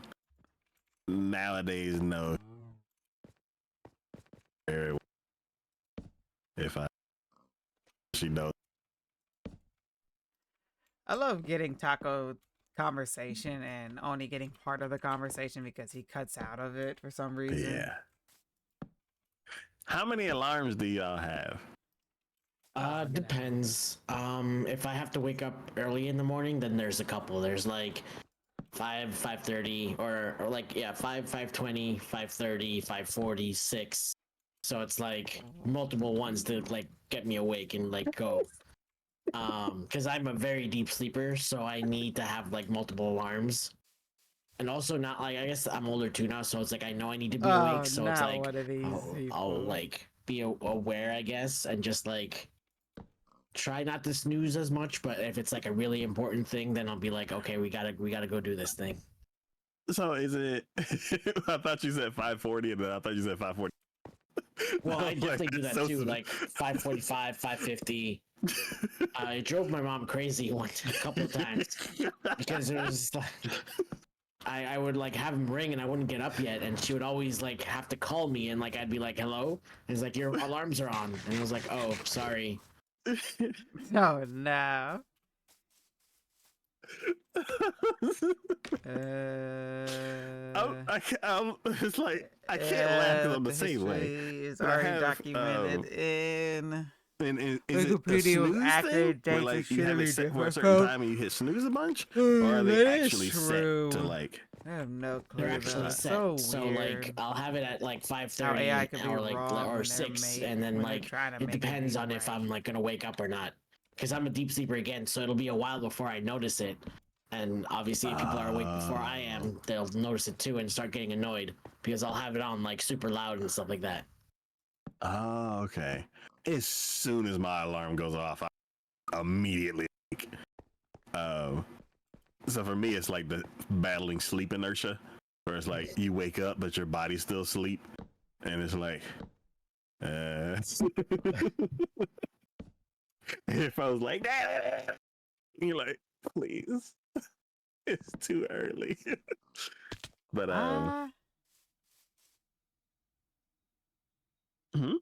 nowadays, no. If I, she knows. I love getting Taco conversation and only getting part of the conversation because he cuts out of it for some reason. Yeah. How many alarms do y'all have? Depends. If I have to wake up early in the morning, then there's a couple. There's like 5:30, or like, yeah, 5:20, 5:30, 5:40, 6. So it's like multiple ones to like get me awake and like go. Because I'm a very deep sleeper, so I need to have like multiple alarms. And also not like, I guess I'm older too now, so it's like I know I need to be Oh, awake, so it's not like one of these I'll people. like be aware, I guess, and just like try not to snooze as much. But if it's like a really important thing, then I'll be like, okay, we gotta go do this thing. So is it? I thought you said 5:40, and then I thought you said 5:40. Well, I definitely do that's that so too, like 5:45, 5:50. I drove my mom crazy a couple of times because it was like I would like have him ring and I wouldn't get up yet, and she would always like have to call me, and like I'd be like, hello, and it's like, your alarms are on, and I was like, oh, sorry. Oh no. It's like I can't laugh because I'm the The same way. history is But I already have, documented in and is it the Wikipedia with snooze thing accurate where dates. It like you have shouldn't it be set for a certain difficult. time and you hit snooze a bunch, or are they That is actually set to true. like? I have no clue. They're Though. actually It's set, so so weird. like I'll have it at like How 5:30 AI could be or like wrong or when they're 6, and then when they're like trying to it make it depends be on if I'm right. like gonna wake up or not, because I'm a deep sleeper again, so it'll be a while before I notice it. And obviously, if people are awake before I am, they'll notice it too and start getting annoyed because I'll have it on like super loud and stuff like that. Oh, okay. As soon as my alarm goes off, I immediately. Um, so for me, it's like the battling sleep inertia, where it's like you wake up but your body's still asleep, and it's like, if I was like, that, you're like, please, it's too early. But hmm?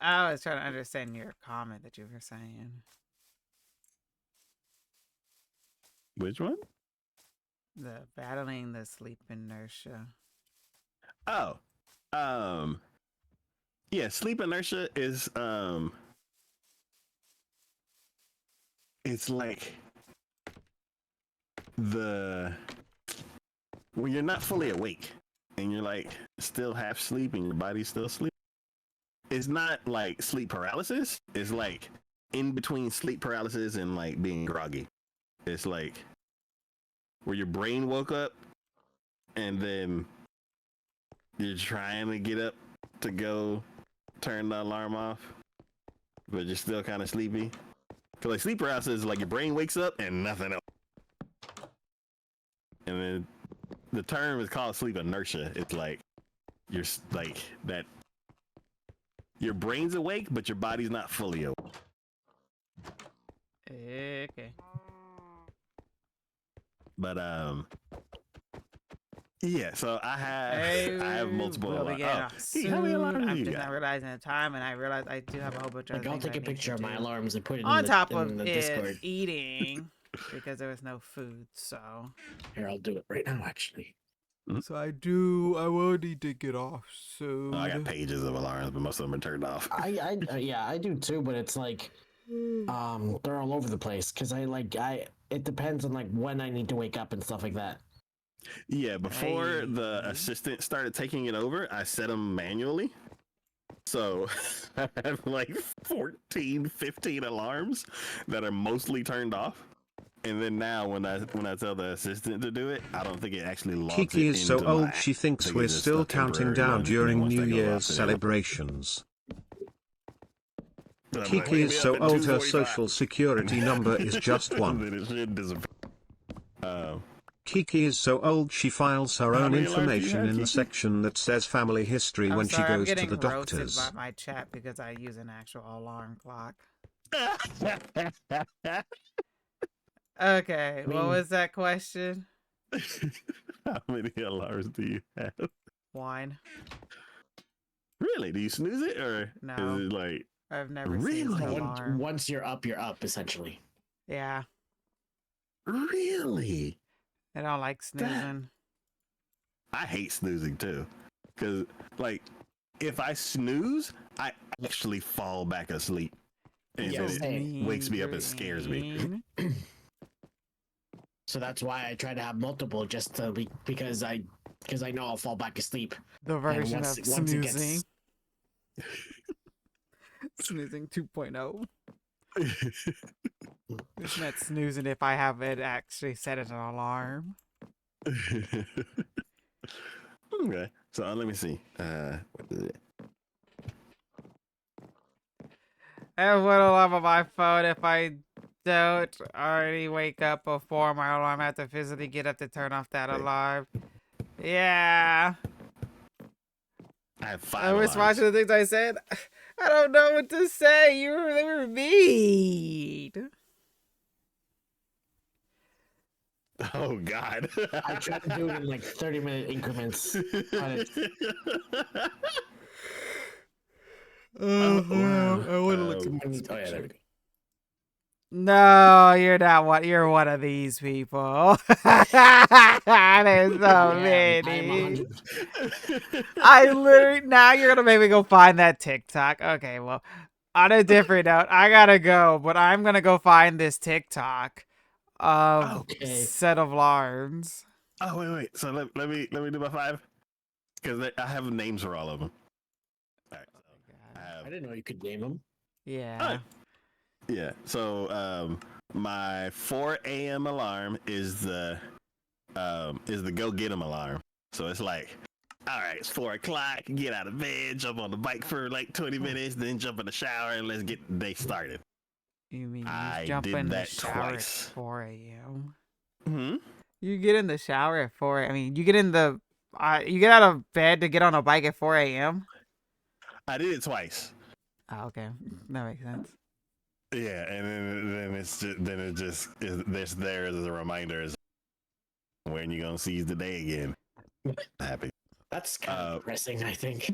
I was trying to understand your comment that you were saying. Which one? The battling the sleep inertia. Oh, yeah, sleep inertia is it's like the when you're not fully awake and you're like still half asleep and your body's still asleep. It's not like sleep paralysis. It's like in between sleep paralysis and like being groggy. It's like where your brain woke up and then you're trying to get up to go turn the alarm off, but you're still kind of sleepy. Cause like sleep paralysis is like your brain wakes up and nothing else. And then the term is called sleep inertia. It's like you're like that. Your brain's awake, but your body's not fully awake. Okay. But yeah. So I have multiple We'll be alarms. getting Oh, off hey, how many soon. alarms do I'm you just got? not realizing the time, and I realize I do have a whole bunch of Like, other I'll things take I a need to picture of my do. alarms and put it On top in of the it, Discord. eating because there was no food, so. Here, I'll do it right now, actually. So I will need to get off soon. Oh, I got pages of alarms, but most of them are turned off. Yeah, I do too, but it's like, they're all over the place because it depends on like when I need to wake up and stuff like that. Yeah, before the Hey. assistant started taking it over, I set them manually. So I have like 14, 15 alarms that are mostly turned off. And then now when I tell the assistant to do it, I don't think it actually logs Kiki it is so into old my she app. thinks I think we're it's just still a counting temporary down one, and then during once New they go Year's off, then celebrations. I'm like, Kiki wake is me up so at old her 2:45. social security number is just And 1. then it should disappear. Kiki is so old she files her How own many alarms do you information have, in the Kiki? section that says family history I'm when she sorry, I'm goes to getting the roasted by doctors. my chat because I use an actual alarm clock. Okay, what was that question? How many alarms do you have? One. Really? Do you snooze it, or No. is it like I've never really? seen an alarm. Once you're up, essentially. Yeah, Really? I don't like snoozing. I hate snoozing too, because like if I snooze, I actually fall back asleep, and Yeah, then it wakes me up and scares me. So that's why I try to have multiple, just to because I know I'll fall back asleep. The version of once it snoozing. gets- Snoozing 2.0. It's not snoozing if I have it actually set as an alarm. Okay, so let me see. What is it? And what alarm on my phone if I don't already wake up before my alarm, I have to physically get up to turn off that alarm. Yeah. I have 5 I was alarms. watching the things I said. I don't know what to say. They were mean. Oh God! I try to do it in like 30-minute increments. Wow. I want to look Um, at this Oh yeah, there we picture. go. No, you're not one. You're one of these people. There's so many. I literally now you're gonna make me go find that TikTok. Okay, well, on a different note, I gotta go, but I'm gonna go find this TikTok of Okay. set of alarms. Oh wait. So let me do my 5 because I have names for all of them. All right. So I didn't know you could name them. Yeah. Yeah. So my 4 a.m. alarm is the go get 'em alarm. So it's like, all right, it's 4 o'clock. Get out of bed, jump on the bike for like 20 minutes, then jump in the shower and let's get the day started. You mean I you jump did in the that shower twice. at 4 a.m.? Hmm. You get in the shower at 4. I mean, you get in the you get out of bed to get on a bike at 4 a.m. I did it twice. Oh, okay, that makes sense. Yeah, and then it just is this there as a reminder is when you gonna seize the day again. Happy. That's kind of depressing, I think.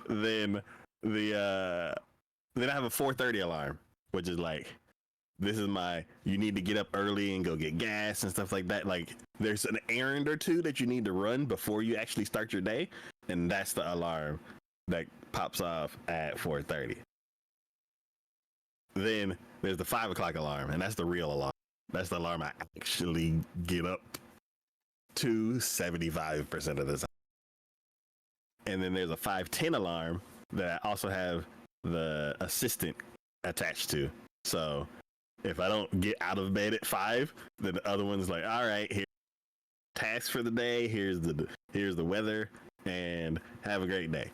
Then then I have a 4:30 alarm, which is like this is my you need to get up early and go get gas and stuff like that. Like there's an errand or two that you need to run before you actually start your day, and that's the alarm that pops off at 4:30. Then there's the 5 o'clock alarm, and that's the real alarm. That's the alarm I actually get up to 75% of the time. And then there's a 5:10 alarm that I also have the assistant attached to. So if I don't get out of bed at 5, then the other one's like, all right, here's tasks for the day, here's the weather, and have a great day.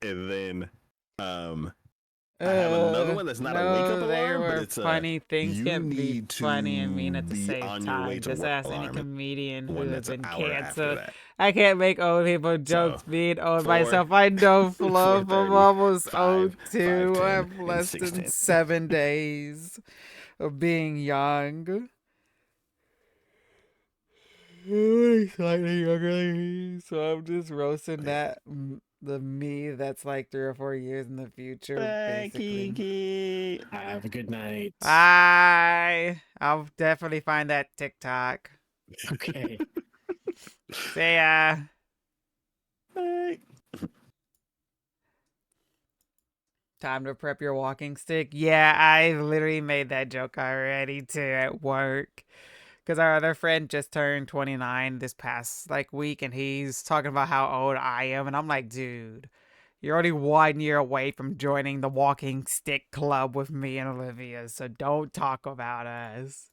And then I have another one that's not a wake up No, they alarm, but were it's a funny. Things you can be need funny and to mean at the be same on your way time. to Just work ask any alarm, and comedian who one has that's an been hour after canceled. that. I can't make old people So jokes being old 4, myself. I know, Fluff. I'm 4:30, almost 5, old too. I 5:10, have and less than 6:10. 7 days of being young. Slightly younger than me, so I'm just roasting that the me that's like 3 or 4 years in the future, Bye, basically. Kiki. Have a good night. Bye. I'll definitely find that TikTok. Okay. See ya. Bye. Time to prep your walking stick. Yeah, I literally made that joke already too at work. Because our other friend just turned 29 this past like week, and he's talking about how old I am, and I'm like, dude, you're already 1 year away from joining the walking stick club with me and Olivia, so don't talk about us.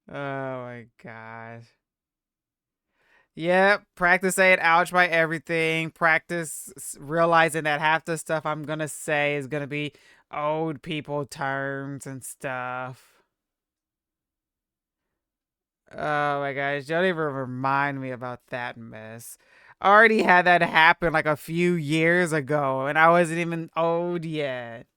Oh my gosh. Yep, practice saying ouch by everything. Practice realizing that half the stuff I'm gonna say is gonna be old people terms and stuff. Oh my gosh, don't even remind me about that mess. I already had that happen like a few years ago, and I wasn't even old yet.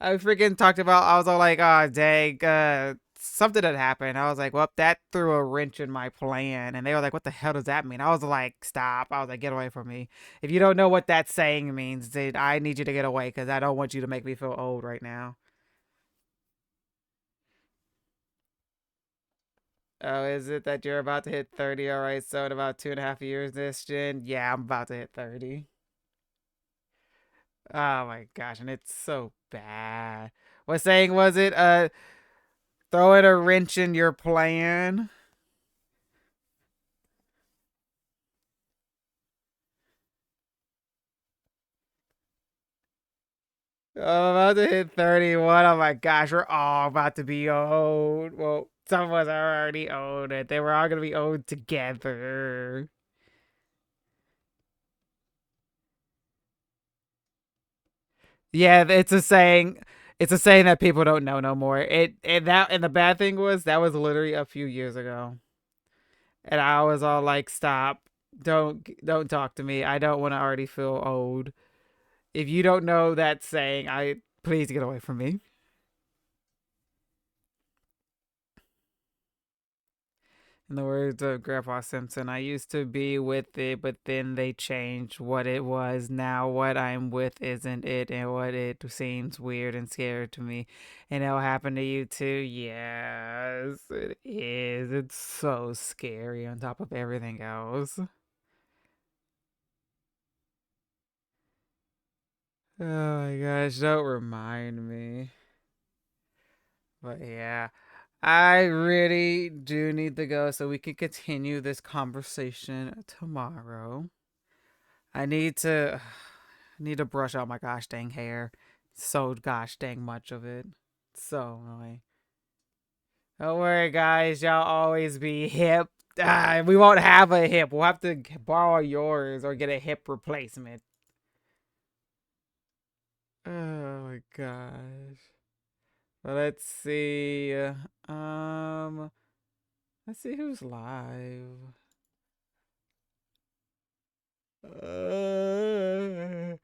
I freaking talked about, I was all like, oh, dang, something had happened. I was like, well, that threw a wrench in my plan. And they were like, what the hell does that mean? I was like, stop. I was like, get away from me. If you don't know what that saying means, then I need you to get away because I don't want you to make me feel old right now. Oh, is it that you're about to hit 30? All right, so in about 2.5 years this gen, yeah, I'm about to hit 30. Oh my gosh, and it's so bad. What saying was it? Throwing a wrench in your plan. I'm about to hit 31. Oh my gosh, we're all about to be old. Well, some of us are already old, and then we're all gonna be old together. Yeah, it's a saying. It's a saying that people don't know no more. And the bad thing was that was literally a few years ago, and I was all like, "Stop! Don't talk to me. I don't want to already feel old. If you don't know that saying, I please get away from me." In the words of Grandpa Simpson, I used to be with it, but then they changed what it was. Now what I'm with isn't it, and what it seems weird and scary to me. And it'll happen to you too. Yes, it is. It's so scary on top of everything else. Oh my gosh, don't remind me. But yeah. I really do need to go so we can continue this conversation tomorrow. I need to need to brush out my gosh dang hair. So gosh dang much of it. So annoying. Don't worry guys, y'all always be hip. We won't have a hip. We'll have to borrow yours or get a hip replacement. Oh my gosh. Well, let's see. Um let's see who's live. Um.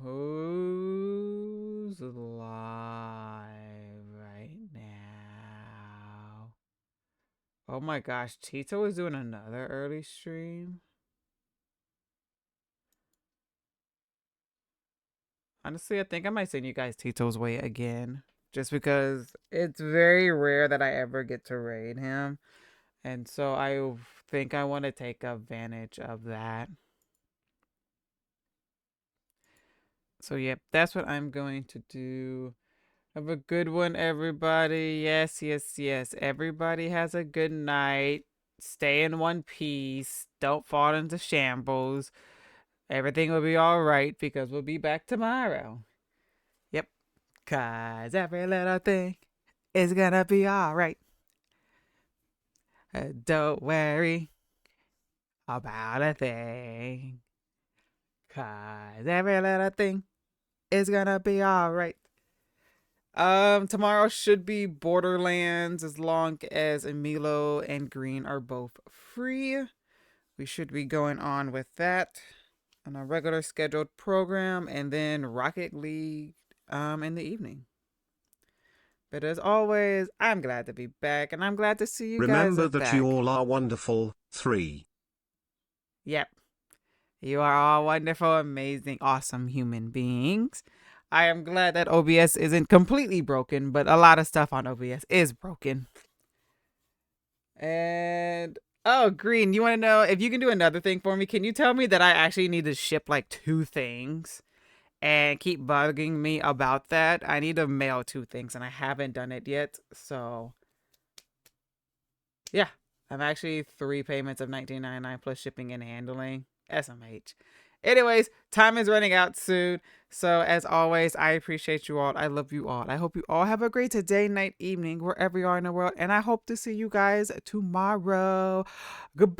Who's live right now? Oh my gosh, Tito is doing another early stream. Honestly, I think I might send you guys Tito's way again. Just because it's very rare that I ever get to raid him. And so I think I want to take advantage of that. So, yep, that's what I'm going to do. Have a good one, everybody. Yes, yes, yes. Everybody has a good night. Stay in one piece. Don't fall into shambles. everything will be all right because we'll be back tomorrow. Yep. Cause every little thing is gonna be all right. Don't worry about a thing. Cause every little thing is gonna be all right. Tomorrow should be Borderlands as long as Milo and Green are both free. We should be going on with that on a regular scheduled program, and then Rocket League in the evening. But as always, I'm glad to be back, and I'm glad to see you Remember guys that back. you all are wonderful. 3. Yep. You are all wonderful, amazing, awesome human beings. I am glad that OBS isn't completely broken, but a lot of stuff on OBS is broken. And oh, Green, you want to know if you can do another thing for me? Can you tell me that I actually need to ship like 2 things and keep bugging me about that? I need to mail 2 things and I haven't done it yet. So yeah, I'm actually 3 payments of $19.99 plus shipping and handling. SMH. Anyways, time is running out soon. So as always, I appreciate you all. I love you all. I hope you all have a great day, night, evening, wherever you are in the world. And I hope to see you guys tomorrow. Goodbye.